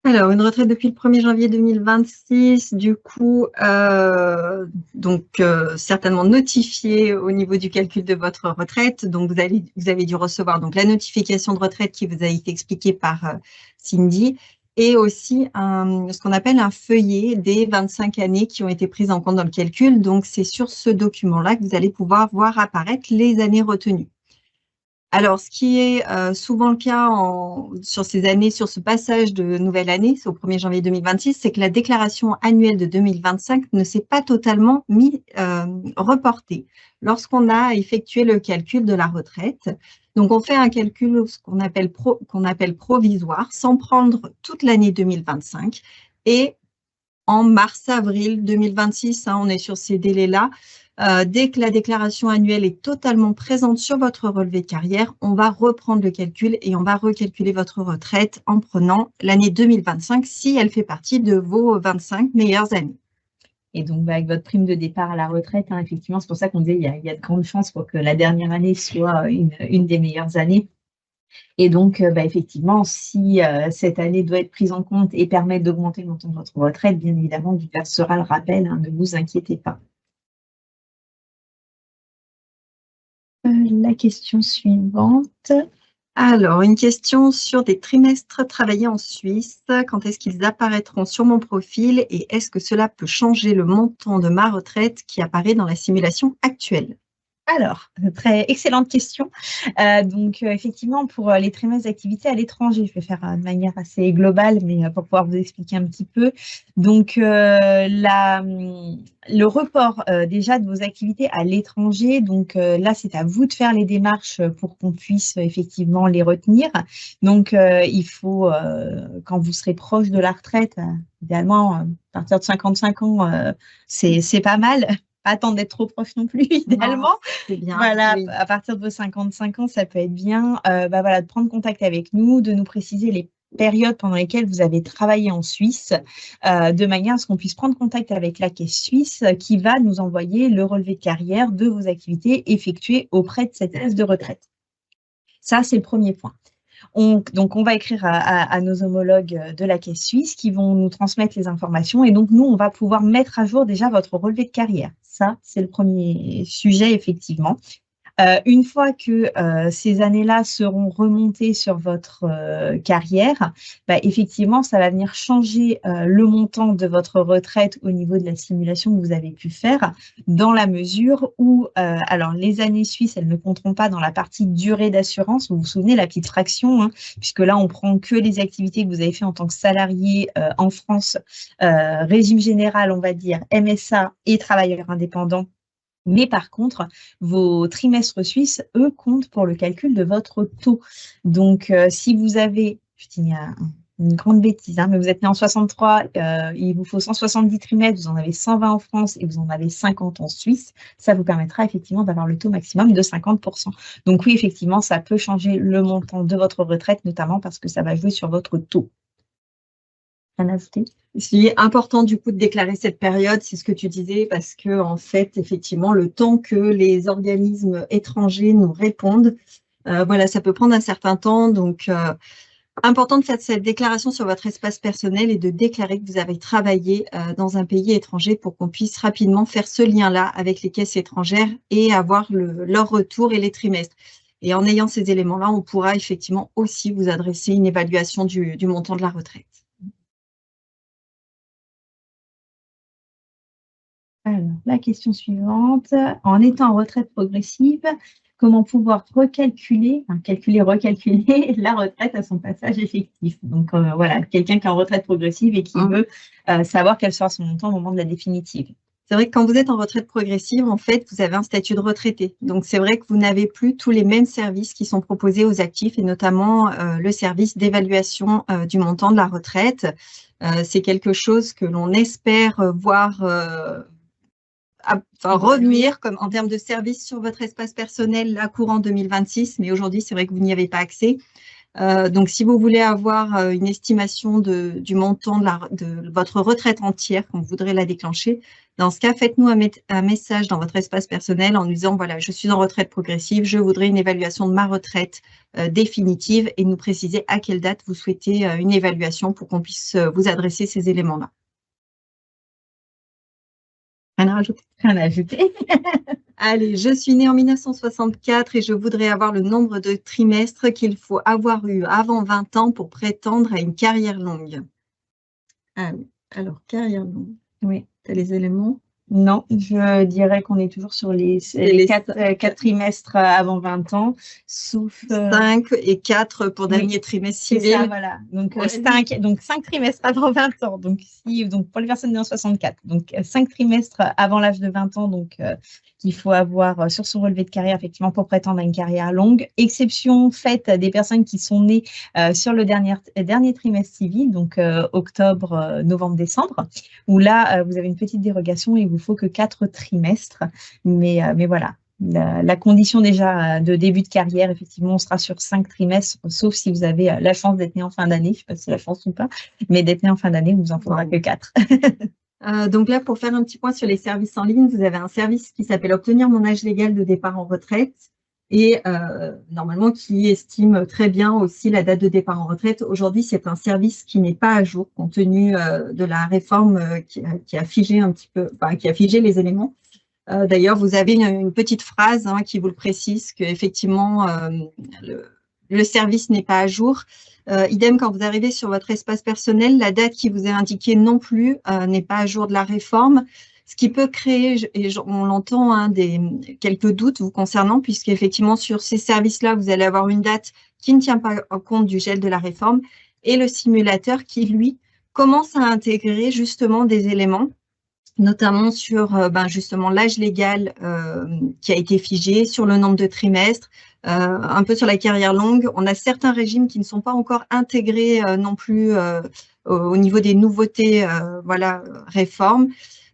Alors, une retraite depuis le 1er janvier 2026, du coup, certainement notifiée au niveau du calcul de votre retraite. Donc, vous avez dû recevoir donc, la notification de retraite qui vous a été expliquée par Cindy et aussi ce qu'on appelle un feuillet des 25 années qui ont été prises en compte dans le calcul. Donc, c'est sur ce document-là que vous allez pouvoir voir apparaître les années retenues. Alors, ce qui est souvent le cas sur ces années, sur ce passage de nouvelle année, c'est au 1er janvier 2026, c'est que la déclaration annuelle de 2025 ne s'est pas totalement reportée lorsqu'on a effectué le calcul de la retraite. Donc, on fait un calcul qu'on appelle provisoire sans prendre toute l'année 2025 et en mars-avril 2026, on est sur ces délais-là. Dès que la déclaration annuelle est totalement présente sur votre relevé de carrière, on va reprendre le calcul et on va recalculer votre retraite en prenant l'année 2025 si elle fait partie de vos 25 meilleures années. Et donc, avec votre prime de départ à la retraite, effectivement, c'est pour ça qu'on disait qu'il y a de grandes chances pour que la dernière année soit une des meilleures années. Et donc, effectivement, si cette année doit être prise en compte et permettre d'augmenter le montant de votre retraite, bien évidemment, vous versera le rappel, ne vous inquiétez pas. La question suivante. Alors, une question sur des trimestres travaillés en Suisse. Quand est-ce qu'ils apparaîtront sur mon profil et est-ce que cela peut changer le montant de ma retraite qui apparaît dans la simulation actuelle? Alors, très excellente question. Donc, effectivement, pour les trimestres d'activité à l'étranger, je vais faire de manière assez globale, mais pour pouvoir vous expliquer un petit peu. Donc, le report déjà de vos activités à l'étranger, donc là, c'est à vous de faire les démarches pour qu'on puisse effectivement les retenir. Donc, il faut, quand vous serez proche de la retraite, idéalement, à partir de 55 ans, c'est pas mal. Pas attendre d'être trop proche non plus, idéalement. C'est bien. Voilà, Oui. à partir de vos 55 ans, ça peut être bien voilà, de prendre contact avec nous, de nous préciser les périodes pendant lesquelles vous avez travaillé en Suisse, de manière à ce qu'on puisse prendre contact avec la caisse suisse qui va nous envoyer le relevé de carrière de vos activités effectuées auprès de cette caisse de retraite. Ça, c'est le premier point. Donc, on va écrire à nos homologues de la caisse suisse qui vont nous transmettre les informations et donc, nous, on va pouvoir mettre à jour déjà votre relevé de carrière. Ça, c'est le premier sujet, effectivement. Une fois que ces années-là seront remontées sur votre carrière, effectivement, ça va venir changer le montant de votre retraite au niveau de la simulation que vous avez pu faire, dans la mesure où, alors les années suisses, elles ne compteront pas dans la partie durée d'assurance. Vous vous souvenez, la petite fraction, puisque là, on prend que les activités que vous avez fait en tant que salarié en France, régime général, on va dire, MSA et travailleur indépendant. Mais par contre, vos trimestres suisses, eux, comptent pour le calcul de votre taux. Donc, si vous avez, je dis une grande bêtise, hein, mais vous êtes né en 63, il vous faut 170 trimestres, vous en avez 120 en France et vous en avez 50 en Suisse, ça vous permettra effectivement d'avoir le taux maximum de 50%. Donc oui, effectivement, ça peut changer le montant de votre retraite, notamment parce que ça va jouer sur votre taux. Rien à ajouter ? C'est important du coup de déclarer cette période, c'est ce que tu disais, parce que en fait, effectivement, le temps que les organismes étrangers nous répondent, voilà, ça peut prendre un certain temps. Donc, important de faire cette déclaration sur votre espace personnel et de déclarer que vous avez travaillé dans un pays étranger pour qu'on puisse rapidement faire ce lien-là avec les caisses étrangères et avoir leur retour et les trimestres. Et en ayant ces éléments-là, on pourra effectivement aussi vous adresser une évaluation du montant de la retraite. Alors, la question suivante, en étant en retraite progressive, comment pouvoir recalculer la retraite à son passage effectif? Donc, voilà, quelqu'un qui est en retraite progressive et qui veut savoir quel sera son montant au moment de la définitive. C'est vrai que quand vous êtes en retraite progressive, en fait, vous avez un statut de retraité. Donc, c'est vrai que vous n'avez plus tous les mêmes services qui sont proposés aux actifs et notamment le service d'évaluation du montant de la retraite. C'est quelque chose que l'on espère voir revenir comme en termes de services sur votre espace personnel là, courant 2026. Mais aujourd'hui, c'est vrai que vous n'y avez pas accès. Donc, si vous voulez avoir une estimation du montant de votre retraite entière, quand vous voudrez la déclencher, dans ce cas, faites-nous un message dans votre espace personnel en nous disant, voilà, je suis en retraite progressive, je voudrais une évaluation de ma retraite définitive et nous préciser à quelle date vous souhaitez une évaluation pour qu'on puisse vous adresser ces éléments-là. Rien à rajouter. Rien à ajouter. Allez, je suis née en 1964 et je voudrais avoir le nombre de trimestres qu'il faut avoir eu avant 20 ans pour prétendre à une carrière longue. Ah oui, alors carrière longue. Oui. Tu as les éléments? Non, je dirais qu'on est toujours sur les 4 trimestres avant 20 ans, sauf 5 et 4 pour dernier trimestre civil. C'est ça, voilà. Donc, 5 trimestres avant 20 ans. Donc, pour les personnes nées en 64, donc 5 trimestres avant l'âge de 20 ans, donc qu'il faut avoir sur son relevé de carrière, effectivement, pour prétendre à une carrière longue. Exception faite des personnes qui sont nées sur le dernier trimestre civil, donc octobre, novembre, décembre, où là, vous avez une petite dérogation et il vous faut que 4 trimestres. Mais voilà. La condition déjà de début de carrière, effectivement, on sera sur 5 trimestres, sauf si vous avez la chance d'être né en fin d'année. Je ne sais pas si c'est la chance ou pas, mais d'être né en fin d'année, il vous en faudra que 4. Donc là, pour faire un petit point sur les services en ligne, vous avez un service qui s'appelle Obtenir mon âge légal de départ en retraite et normalement qui estime très bien aussi la date de départ en retraite. Aujourd'hui, c'est un service qui n'est pas à jour compte tenu de la réforme qui a figé un petit peu, qui a figé les éléments. D'ailleurs, vous avez une petite phrase qui vous le précise qu'effectivement, le service n'est pas à jour. Idem, quand vous arrivez sur votre espace personnel, la date qui vous est indiquée non plus n'est pas à jour de la réforme, ce qui peut créer, et on l'entend, quelques doutes vous concernant, puisqu'effectivement, sur ces services-là, vous allez avoir une date qui ne tient pas compte du gel de la réforme et le simulateur qui, lui, commence à intégrer justement des éléments notamment sur justement l'âge légal qui a été figé, sur le nombre de trimestres, un peu sur la carrière longue. On a certains régimes qui ne sont pas encore intégrés non plus au niveau des nouveautés, réformes.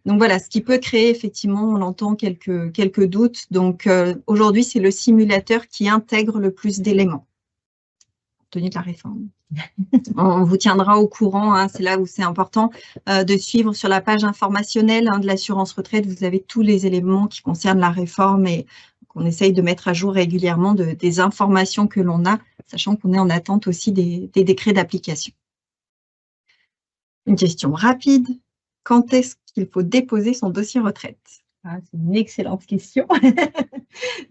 Donc voilà, ce qui peut créer effectivement, on l'entend, quelques doutes. Donc aujourd'hui, c'est le simulateur qui intègre le plus d'éléments, compte tenu de la réforme. On vous tiendra au courant, c'est là où c'est important de suivre sur la page informationnelle de l'assurance retraite. Vous avez tous les éléments qui concernent la réforme et qu'on essaye de mettre à jour régulièrement des informations que l'on a, sachant qu'on est en attente aussi des décrets d'application. Une question rapide. Quand est-ce qu'il faut déposer son dossier retraite? C'est une excellente question.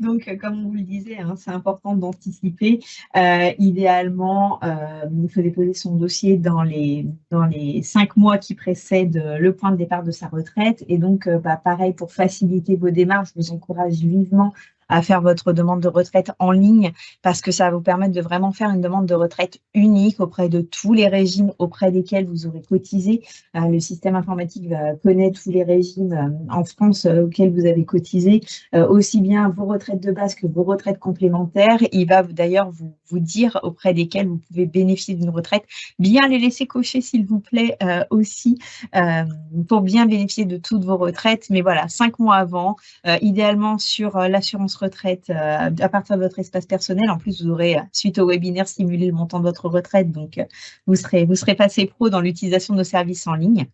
Donc, comme on vous le disait, c'est important d'anticiper. Idéalement, il faut déposer son dossier dans les 5 mois qui précèdent le point de départ de sa retraite. Et donc, pareil, pour faciliter vos démarches, je vous encourage vivement à faire votre demande de retraite en ligne parce que ça va vous permettre de vraiment faire une demande de retraite unique auprès de tous les régimes auprès desquels vous aurez cotisé. Le système informatique connaît tous les régimes en France auxquels vous avez cotisé, aussi bien vos retraites de base que vos retraites complémentaires. Il va d'ailleurs vous dire auprès desquels vous pouvez bénéficier d'une retraite. Bien les laisser cocher, s'il vous plaît, aussi, pour bien bénéficier de toutes vos retraites. Mais voilà, 5 mois avant, idéalement sur l'assurance retraite à partir de votre espace personnel. En plus, vous aurez, suite au webinaire, simulé le montant de votre retraite. Donc, vous serez passé pro dans l'utilisation de nos services en ligne.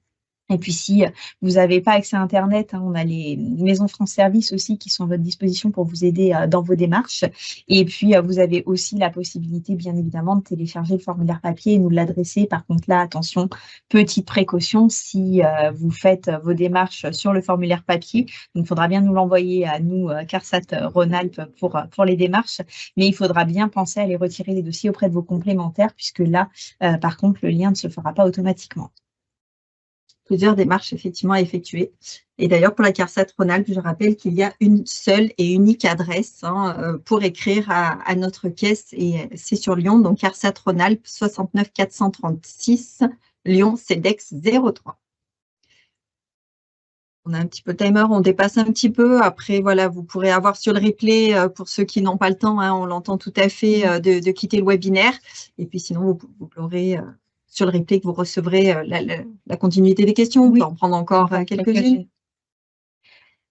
Et puis, si vous n'avez pas accès à Internet, on a les maisons France Service aussi qui sont à votre disposition pour vous aider dans vos démarches. Et puis, vous avez aussi la possibilité, bien évidemment, de télécharger le formulaire papier et nous l'adresser. Par contre, là, attention, petite précaution, si vous faites vos démarches sur le formulaire papier, donc il faudra bien nous l'envoyer à nous, CARSAT Rhône-Alpes, pour les démarches. Mais il faudra bien penser à les retirer les dossiers auprès de vos complémentaires, puisque là, par contre, le lien ne se fera pas automatiquement. Plusieurs démarches effectivement à effectuer. Et d'ailleurs, pour la CARSAT Rhône-Alpes, je rappelle qu'il y a une seule et unique adresse pour écrire à notre caisse, et c'est sur Lyon, donc CARSAT Rhône-Alpes 69 436, Lyon CEDEX 03. On a un petit peu de timer, on dépasse un petit peu. Après, voilà, vous pourrez avoir sur le replay, pour ceux qui n'ont pas le temps, on l'entend tout à fait, de quitter le webinaire. Et puis sinon, vous l'aurez sur le replay que vous recevrez la continuité des questions. Oui. On peut en prendre encore quelques-unes.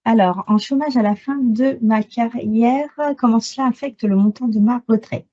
Alors, en chômage à la fin de ma carrière, comment cela affecte le montant de ma retraite?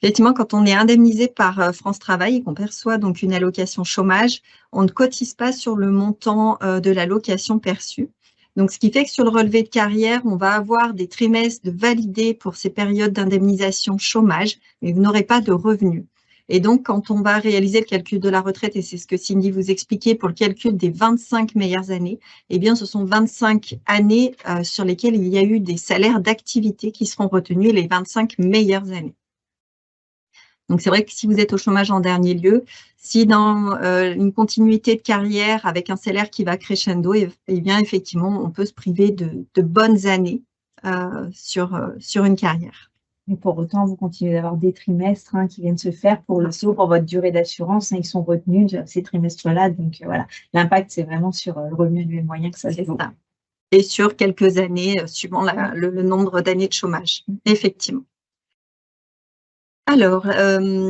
Effectivement, quand on est indemnisé par France Travail et qu'on perçoit donc une allocation chômage, on ne cotise pas sur le montant de l'allocation perçue. Donc, ce qui fait que sur le relevé de carrière, on va avoir des trimestres validés pour ces périodes d'indemnisation chômage, mais vous n'aurez pas de revenus. Et donc, quand on va réaliser le calcul de la retraite, et c'est ce que Cindy vous expliquait pour le calcul des 25 meilleures années, eh bien, ce sont 25 années sur lesquelles il y a eu des salaires d'activité qui seront retenus, les 25 meilleures années. Donc, c'est vrai que si vous êtes au chômage en dernier lieu, si dans une continuité de carrière avec un salaire qui va crescendo, eh bien, effectivement, on peut se priver de bonnes années sur une carrière. Mais pour autant, vous continuez d'avoir des trimestres qui viennent se faire pour votre durée d'assurance. Ils sont retenus ces trimestres-là. Donc, voilà, l'impact, c'est vraiment sur le revenu annuel moyen que ça se joue. Et sur quelques années, suivant le nombre d'années de chômage, effectivement. Alors,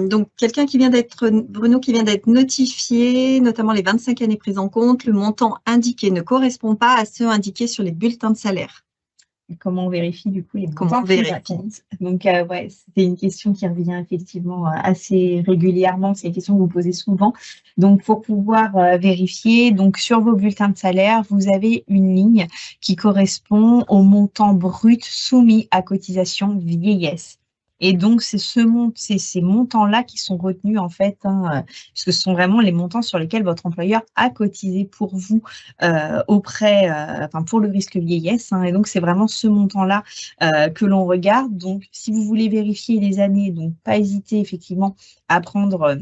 donc quelqu'un qui vient d'être, Bruno, qui vient d'être notifié, notamment les 25 années prises en compte, le montant indiqué ne correspond pas à ceux indiqués sur les bulletins de salaire. Et comment on vérifie du coup les montants qui racontent? Donc, ouais, c'est une question qui revient effectivement assez régulièrement. C'est une question que vous posez souvent. Donc, pour pouvoir vérifier, donc sur vos bulletins de salaire, vous avez une ligne qui correspond au montant brut soumis à cotisation vieillesse. Et donc, c'est ces montants-là qui sont retenus, en fait, puisque ce sont vraiment les montants sur lesquels votre employeur a cotisé pour vous pour le risque vieillesse. Et donc, c'est vraiment ce montant-là que l'on regarde. Donc, si vous voulez vérifier les années, donc pas hésiter effectivement à prendre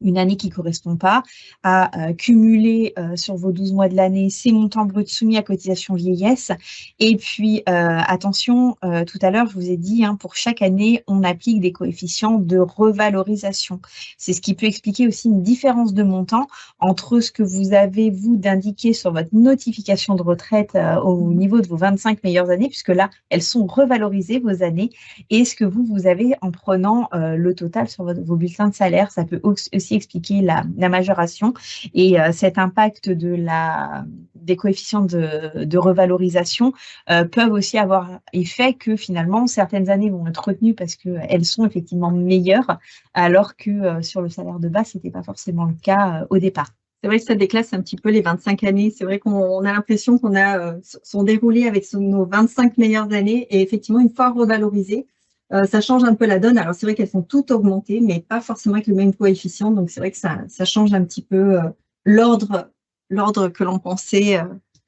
une année qui ne correspond pas, à cumuler sur vos 12 mois de l'année ces montants bruts soumis à cotisation vieillesse. Et puis, attention, tout à l'heure, je vous ai dit, pour chaque année, on applique des coefficients de revalorisation. C'est ce qui peut expliquer aussi une différence de montant entre ce que vous avez, vous, d'indiquer sur votre notification de retraite au niveau de vos 25 meilleures années, puisque là, elles sont revalorisées, vos années, et ce que vous avez en prenant le total sur vos bulletins de salaire. Ça peut aussi expliquer la majoration et cet impact des coefficients de revalorisation peuvent aussi avoir effet que finalement certaines années vont être retenues parce qu'elles sont effectivement meilleures alors que sur le salaire de base, ce n'était pas forcément le cas au départ. C'est vrai que ça déclasse un petit peu les 25 années. C'est vrai qu'on a l'impression qu'on a son déroulé avec nos 25 meilleures années et effectivement, une fois revalorisées, ça change un peu la donne. Alors, c'est vrai qu'elles sont toutes augmentées, mais pas forcément avec le même coefficient. Donc, c'est vrai que ça change un petit peu l'ordre que l'on pensait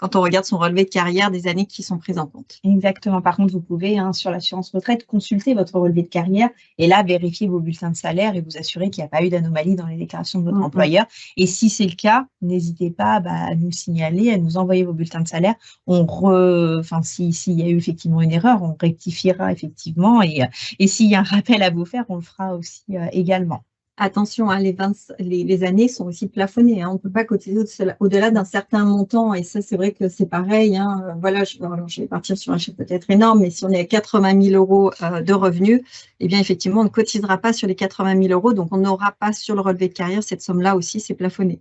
quand on regarde son relevé de carrière des années qui sont prises en compte. Exactement. Par contre, vous pouvez, sur l'assurance retraite, consulter votre relevé de carrière et là, vérifier vos bulletins de salaire et vous assurer qu'il n'y a pas eu d'anomalie dans les déclarations de votre employeur. Et si c'est le cas, n'hésitez pas à nous signaler, à nous envoyer vos bulletins de salaire. S'il y a eu effectivement une erreur, on rectifiera effectivement. Et s'il y a un rappel à vous faire, on le fera aussi également. Attention, les années sont aussi plafonnées. On ne peut pas cotiser au-delà d'un certain montant. Et ça, c'est vrai que c'est pareil. Voilà, je vais partir sur un chiffre peut-être énorme, mais si on est à 80 000 euros de revenus, eh bien, effectivement, on ne cotisera pas sur les 80 000 euros. Donc, on n'aura pas sur le relevé de carrière. Cette somme-là aussi, c'est plafonné.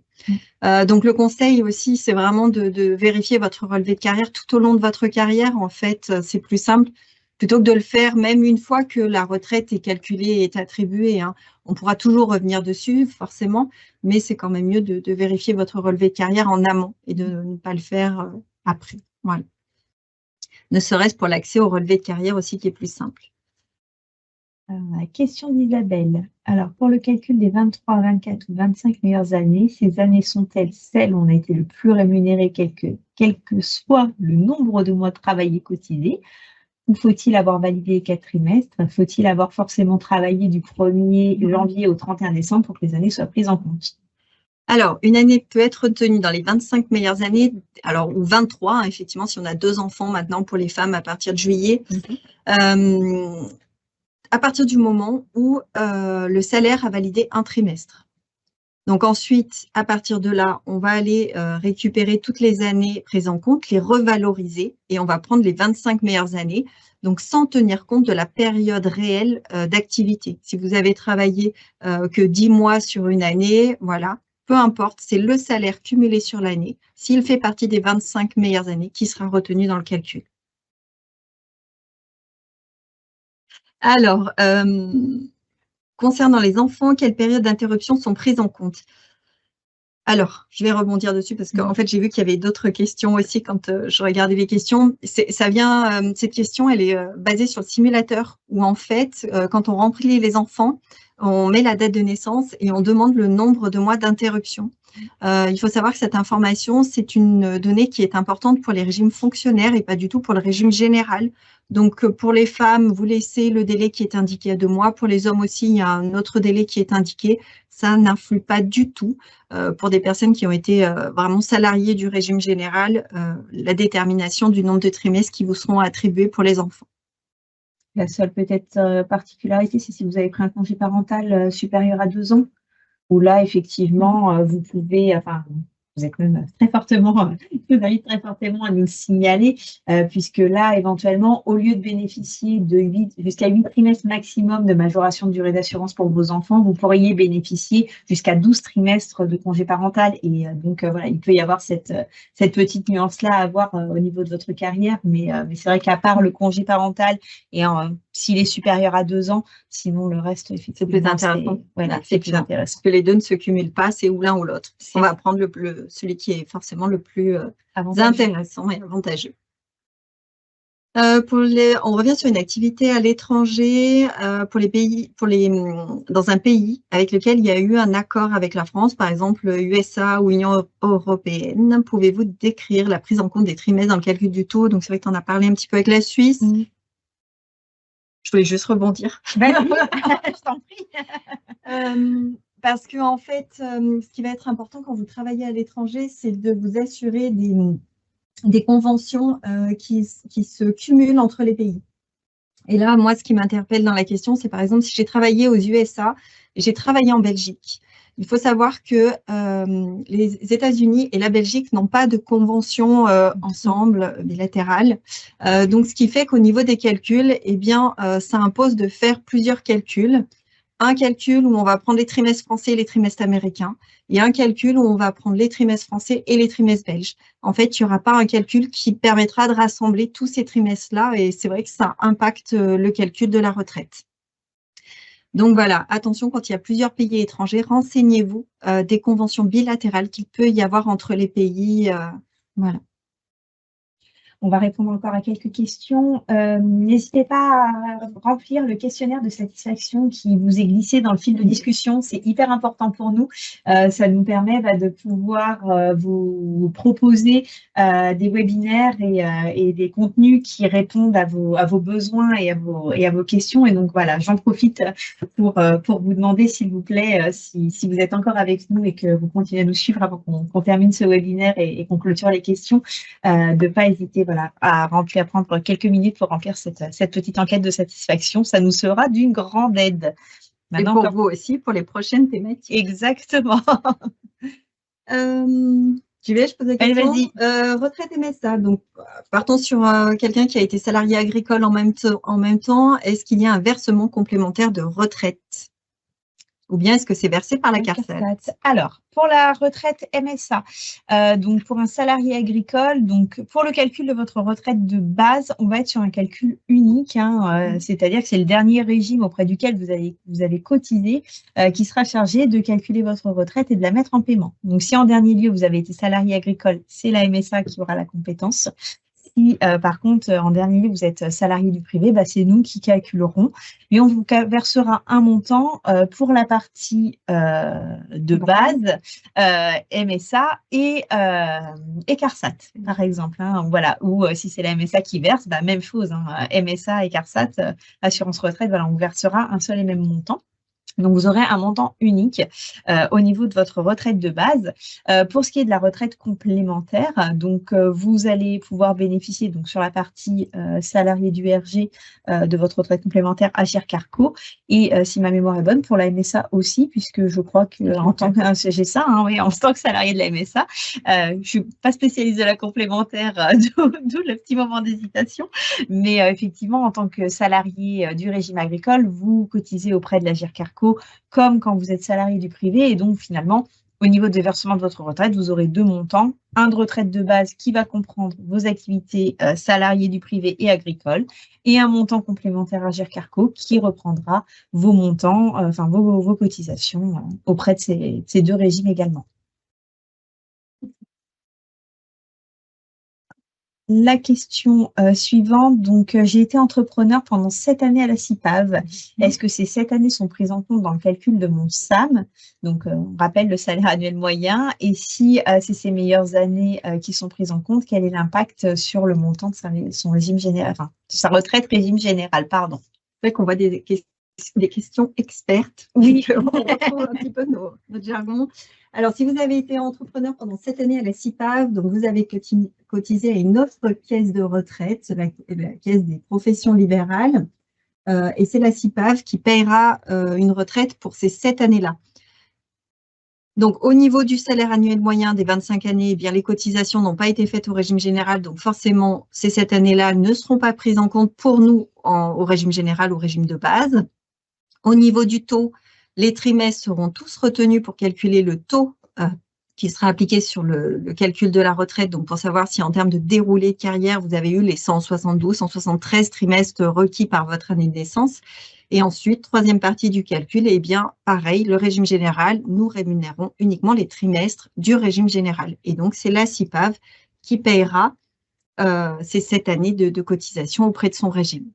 Donc, le conseil aussi, c'est vraiment de vérifier votre relevé de carrière tout au long de votre carrière. En fait, c'est plus simple. Plutôt que de le faire même une fois que la retraite est calculée et est attribuée. On pourra toujours revenir dessus, forcément, mais c'est quand même mieux de vérifier votre relevé de carrière en amont et de ne pas le faire après. Voilà. Ne serait-ce pour l'accès au relevé de carrière aussi qui est plus simple. La question d'Isabelle. Alors, pour le calcul des 23, 24 ou 25 meilleures années, ces années sont-elles celles où on a été le plus rémunéré, quel que soit le nombre de mois travaillés cotisés? Ou faut-il avoir validé les 4 trimestres? Faut-il avoir forcément travaillé du 1er janvier au 31 décembre pour que les années soient prises en compte? Alors, une année peut être retenue dans les 25 meilleures années, ou 23, effectivement, si on a 2 enfants maintenant pour les femmes à partir de juillet, à partir du moment où le salaire a validé un trimestre. Donc ensuite, à partir de là, on va aller récupérer toutes les années prises en compte, les revaloriser et on va prendre les 25 meilleures années, donc sans tenir compte de la période réelle d'activité. Si vous avez travaillé que 10 mois sur une année, voilà, peu importe, c'est le salaire cumulé sur l'année, s'il fait partie des 25 meilleures années, qui sera retenu dans le calcul. Alors, concernant les enfants, quelles périodes d'interruption sont prises en compte? Alors, je vais rebondir dessus parce qu'en fait, j'ai vu qu'il y avait d'autres questions aussi quand je regardais les questions. Cette question, elle est basée sur le simulateur où en fait, quand on remplit les enfants, on met la date de naissance et on demande le nombre de mois d'interruption. Il faut savoir que cette information, c'est une donnée qui est importante pour les régimes fonctionnaires et pas du tout pour le régime général. Donc, pour les femmes, vous laissez le délai qui est indiqué à 2 mois. Pour les hommes aussi, il y a un autre délai qui est indiqué. Ça n'influe pas du tout pour des personnes qui ont été vraiment salariées du régime général, la détermination du nombre de trimestres qui vous seront attribués pour les enfants. La seule peut-être particularité, c'est si vous avez pris un congé parental supérieur à 2 ans, où là, effectivement, vous pouvez, vous êtes même très fortement, je vous invite très fortement à nous le signaler, puisque là, éventuellement, au lieu de bénéficier de jusqu'à 8 trimestres maximum de majoration de durée d'assurance pour vos enfants, vous pourriez bénéficier jusqu'à 12 trimestres de congé parental. Et donc, voilà, il peut y avoir cette petite nuance-là à avoir au niveau de votre carrière. Mais c'est vrai qu'à part le congé parental, et s'il est supérieur à 2 ans, sinon le reste, effectivement, c'est plus intéressant. Voilà, c'est plus intéressant. Parce que les deux ne se cumulent pas, c'est ou l'un ou l'autre. On va prendre celui qui est forcément le plus intéressant et avantageux. On revient sur une activité à l'étranger dans un pays avec lequel il y a eu un accord avec la France, par exemple USA ou Union européenne. Pouvez-vous décrire la prise en compte des trimestres dans le calcul du taux? Donc, c'est vrai que tu en as parlé un petit peu avec la Suisse. Je voulais juste rebondir. Je t'en prie. Parce que en fait, ce qui va être important quand vous travaillez à l'étranger, c'est de vous assurer des conventions qui se cumulent entre les pays. Et là, moi, ce qui m'interpelle dans la question, c'est par exemple, si j'ai travaillé aux USA et j'ai travaillé en Belgique, il faut savoir que les États-Unis et la Belgique n'ont pas de convention ensemble, bilatérale. Donc, ce qui fait qu'au niveau des calculs, eh bien, ça impose de faire plusieurs calculs. Un calcul où on va prendre les trimestres français et les trimestres américains, et un calcul où on va prendre les trimestres français et les trimestres belges. En fait, il n'y aura pas un calcul qui permettra de rassembler tous ces trimestres-là, et c'est vrai que ça impacte le calcul de la retraite. Donc voilà, attention, quand il y a plusieurs pays étrangers, renseignez-vous des conventions bilatérales qu'il peut y avoir entre les pays. Voilà. On va répondre encore à quelques questions. N'hésitez pas à remplir le questionnaire de satisfaction qui vous est glissé dans le fil de discussion. C'est hyper important pour nous. Ça nous permet de pouvoir vous proposer des webinaires et des contenus qui répondent à vos besoins et à vos questions. Et donc, voilà, j'en profite pour vous demander, s'il vous plaît, si vous êtes encore avec nous et que vous continuez à nous suivre avant qu'on termine ce webinaire et qu'on clôture les questions, de ne pas hésiter à prendre quelques minutes pour remplir cette petite enquête de satisfaction. Ça nous sera d'une grande aide. Maintenant, et pour vous aussi, pour les prochaines thématiques. Exactement. Je pose la question. Retraite MSA. Donc, partons sur quelqu'un qui a été salarié agricole en même temps. Est-ce qu'il y a un versement complémentaire de retraite? Ou bien est-ce que c'est versé par la CARSAT? Alors, pour la retraite MSA, donc pour un salarié agricole, donc pour le calcul de votre retraite de base, on va être sur un calcul unique, c'est-à-dire que c'est le dernier régime auprès duquel vous avez cotisé qui sera chargé de calculer votre retraite et de la mettre en paiement. Donc, si en dernier lieu, vous avez été salarié agricole, c'est la MSA qui aura la compétence. Si, par contre, en dernier lieu, vous êtes salarié du privé, c'est nous qui calculerons et on vous versera un montant pour la partie de base, MSA et CARSAT, par exemple. Voilà. Ou si c'est la MSA qui verse, même chose, MSA et CARSAT, assurance retraite, voilà, on vous versera un seul et même montant. Donc, vous aurez un montant unique au niveau de votre retraite de base. Pour ce qui est de la retraite complémentaire, donc vous allez pouvoir bénéficier donc sur la partie salarié du RG de votre retraite complémentaire Agir Carco et si ma mémoire est bonne pour la MSA aussi, puisque je crois que en tant que j'ai ça, oui, en tant que salarié de la MSA, je suis pas spécialiste de la complémentaire, d'où le petit moment d'hésitation, mais effectivement en tant que salarié du régime agricole, vous cotisez auprès de l'Agir Carco comme quand vous êtes salarié du privé. Et donc, finalement, au niveau des versements de votre retraite, vous aurez deux montants. Un de retraite de base qui va comprendre vos activités salariées du privé et agricole et un montant complémentaire Agir Carco qui reprendra vos montants, vos cotisations auprès de ces deux régimes également. La question suivante, donc j'ai été entrepreneur pendant 7 années à la CIPAV. Est-ce que ces 7 années sont prises en compte dans le calcul de mon SAM? Donc on rappelle le salaire annuel moyen. Et si c'est ces meilleures années qui sont prises en compte, quel est l'impact sur le montant de son régime général, enfin, sa retraite régime général, pardon. C'est vrai qu'on voit des questions expertes. Oui, on retrouve un petit peu notre jargon. Alors, si vous avez été entrepreneur pendant 7 années à la CIPAV, donc vous avez cotisé à une autre caisse de retraite, la caisse des professions libérales, et c'est la CIPAV qui paiera une retraite pour ces 7 années-là. Donc, au niveau du salaire annuel moyen des 25 années, les cotisations n'ont pas été faites au régime général, donc forcément, ces 7 années-là ne seront pas prises en compte pour nous au régime général, au régime de base. Au niveau du taux, les trimestres seront tous retenus pour calculer le taux qui sera appliqué sur le calcul de la retraite, donc pour savoir si en termes de déroulé de carrière, vous avez eu les 172, 173 trimestres requis par votre année de naissance. Et ensuite, troisième partie du calcul, pareil, le régime général, nous rémunérons uniquement les trimestres du régime général. Et donc, c'est la CIPAV qui payera ces 7 années de cotisation auprès de son régime.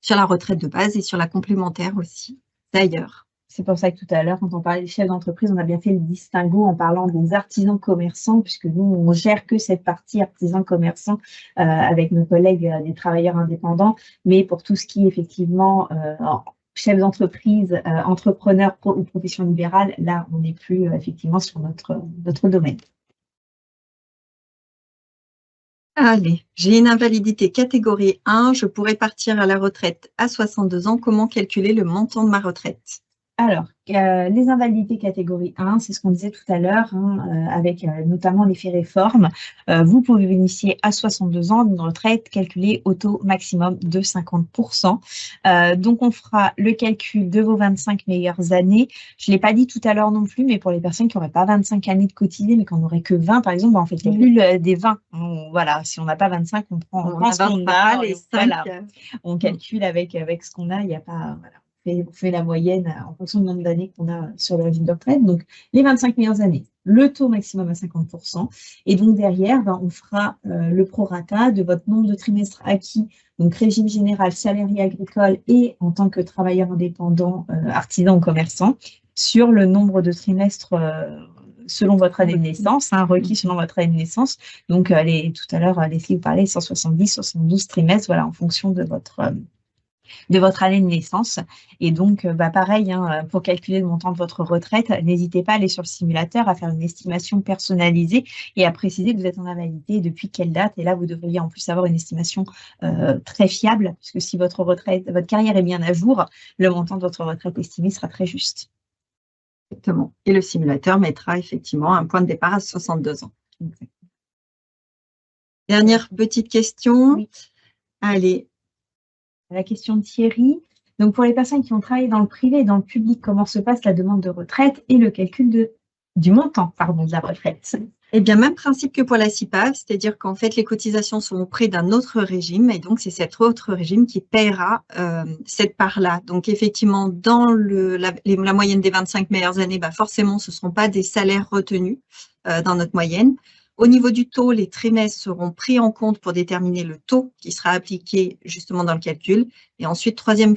Sur la retraite de base et sur la complémentaire aussi, d'ailleurs. C'est pour ça que tout à l'heure, quand on parlait des chefs d'entreprise, on a bien fait le distinguo en parlant des artisans commerçants, puisque nous, on gère que cette partie artisans commerçants avec nos collègues des travailleurs indépendants. Mais pour tout ce qui est effectivement chefs d'entreprise, entrepreneurs ou profession libérale, là, on n'est plus effectivement sur notre domaine. Allez, j'ai une invalidité catégorie 1, je pourrais partir à la retraite à 62 ans. Comment calculer le montant de ma retraite? Alors, les invalidités catégorie 1, c'est ce qu'on disait tout à l'heure, avec notamment l'effet réforme. Vous pouvez bénéficier à 62 ans d'une retraite calculée au taux maximum de 50%. Donc, on fera le calcul de vos 25 meilleures années. Je ne l'ai pas dit tout à l'heure non plus, mais pour les personnes qui n'auraient pas 25 années de cotisées, mais qui n'en auraient que 20, par exemple, on fait le calcul des 20. Voilà, si on n'a pas 25, on prend ce qu'on a. On calcule avec ce qu'on a, il n'y a pas... Voilà. on fait la moyenne en fonction du nombre d'années qu'on a sur le régime de retraite. Donc, les 25 meilleures années, le taux maximum à 50%. Et donc, derrière, on fera le prorata de votre nombre de trimestres acquis, donc régime général, salarié agricole et en tant que travailleur indépendant, artisan ou commerçant, sur le nombre de trimestres selon votre année de naissance, requis selon votre année de naissance. Donc, tout à l'heure, Leslie vous parlait 170, 72 trimestres, voilà, en fonction de votre année de naissance. Et donc, pareil, pour calculer le montant de votre retraite, n'hésitez pas à aller sur le simulateur, à faire une estimation personnalisée et à préciser que vous êtes en invalidité depuis quelle date. Et là, vous devriez en plus avoir une estimation très fiable, puisque si votre carrière est bien à jour, le montant de votre retraite estimée sera très juste. Exactement. Et le simulateur mettra effectivement un point de départ à 62 ans. Exactement. Dernière petite question. Oui. Allez. La question de Thierry. Donc, pour les personnes qui ont travaillé dans le privé et dans le public, comment se passe la demande de retraite et le calcul du montant de la retraite? Eh bien, même principe que pour la CIPAV, c'est-à-dire qu'en fait, les cotisations sont auprès d'un autre régime et donc c'est cet autre régime qui paiera cette part-là. Donc, effectivement, dans la moyenne des 25 meilleures années, forcément, ce ne seront pas des salaires retenus dans notre moyenne. Au niveau du taux, les trimestres seront pris en compte pour déterminer le taux qui sera appliqué justement dans le calcul. Et ensuite, troisième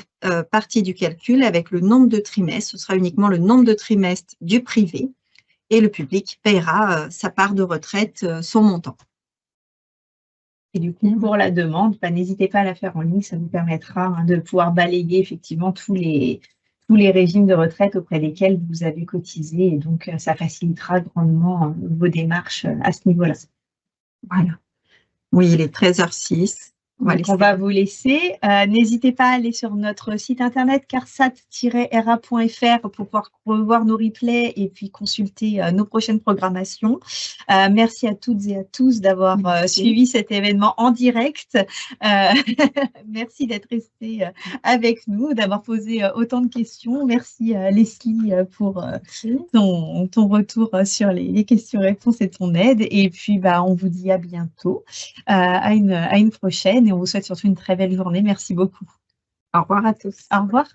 partie du calcul, avec le nombre de trimestres, ce sera uniquement le nombre de trimestres du privé. Et le public paiera sa part de retraite, son montant. Et du coup, pour la demande, n'hésitez pas à la faire en ligne, ça vous permettra de pouvoir balayer effectivement tous les régimes de retraite auprès desquels vous avez cotisé. Et donc, ça facilitera grandement vos démarches à ce niveau-là. Voilà. Oui, il est 13h06. On va vous laisser. N'hésitez pas à aller sur notre site internet carsat-ra.fr pour pouvoir revoir nos replays et puis consulter nos prochaines programmations. Merci à toutes et à tous d'avoir suivi cet événement en direct. Merci d'être restés avec nous, d'avoir posé autant de questions. Merci Leslie pour ton retour sur les questions-réponses et ton aide. Et puis, on vous dit à bientôt, à une prochaine. Et on vous souhaite surtout une très belle journée. Merci beaucoup. Au revoir à tous. Au revoir.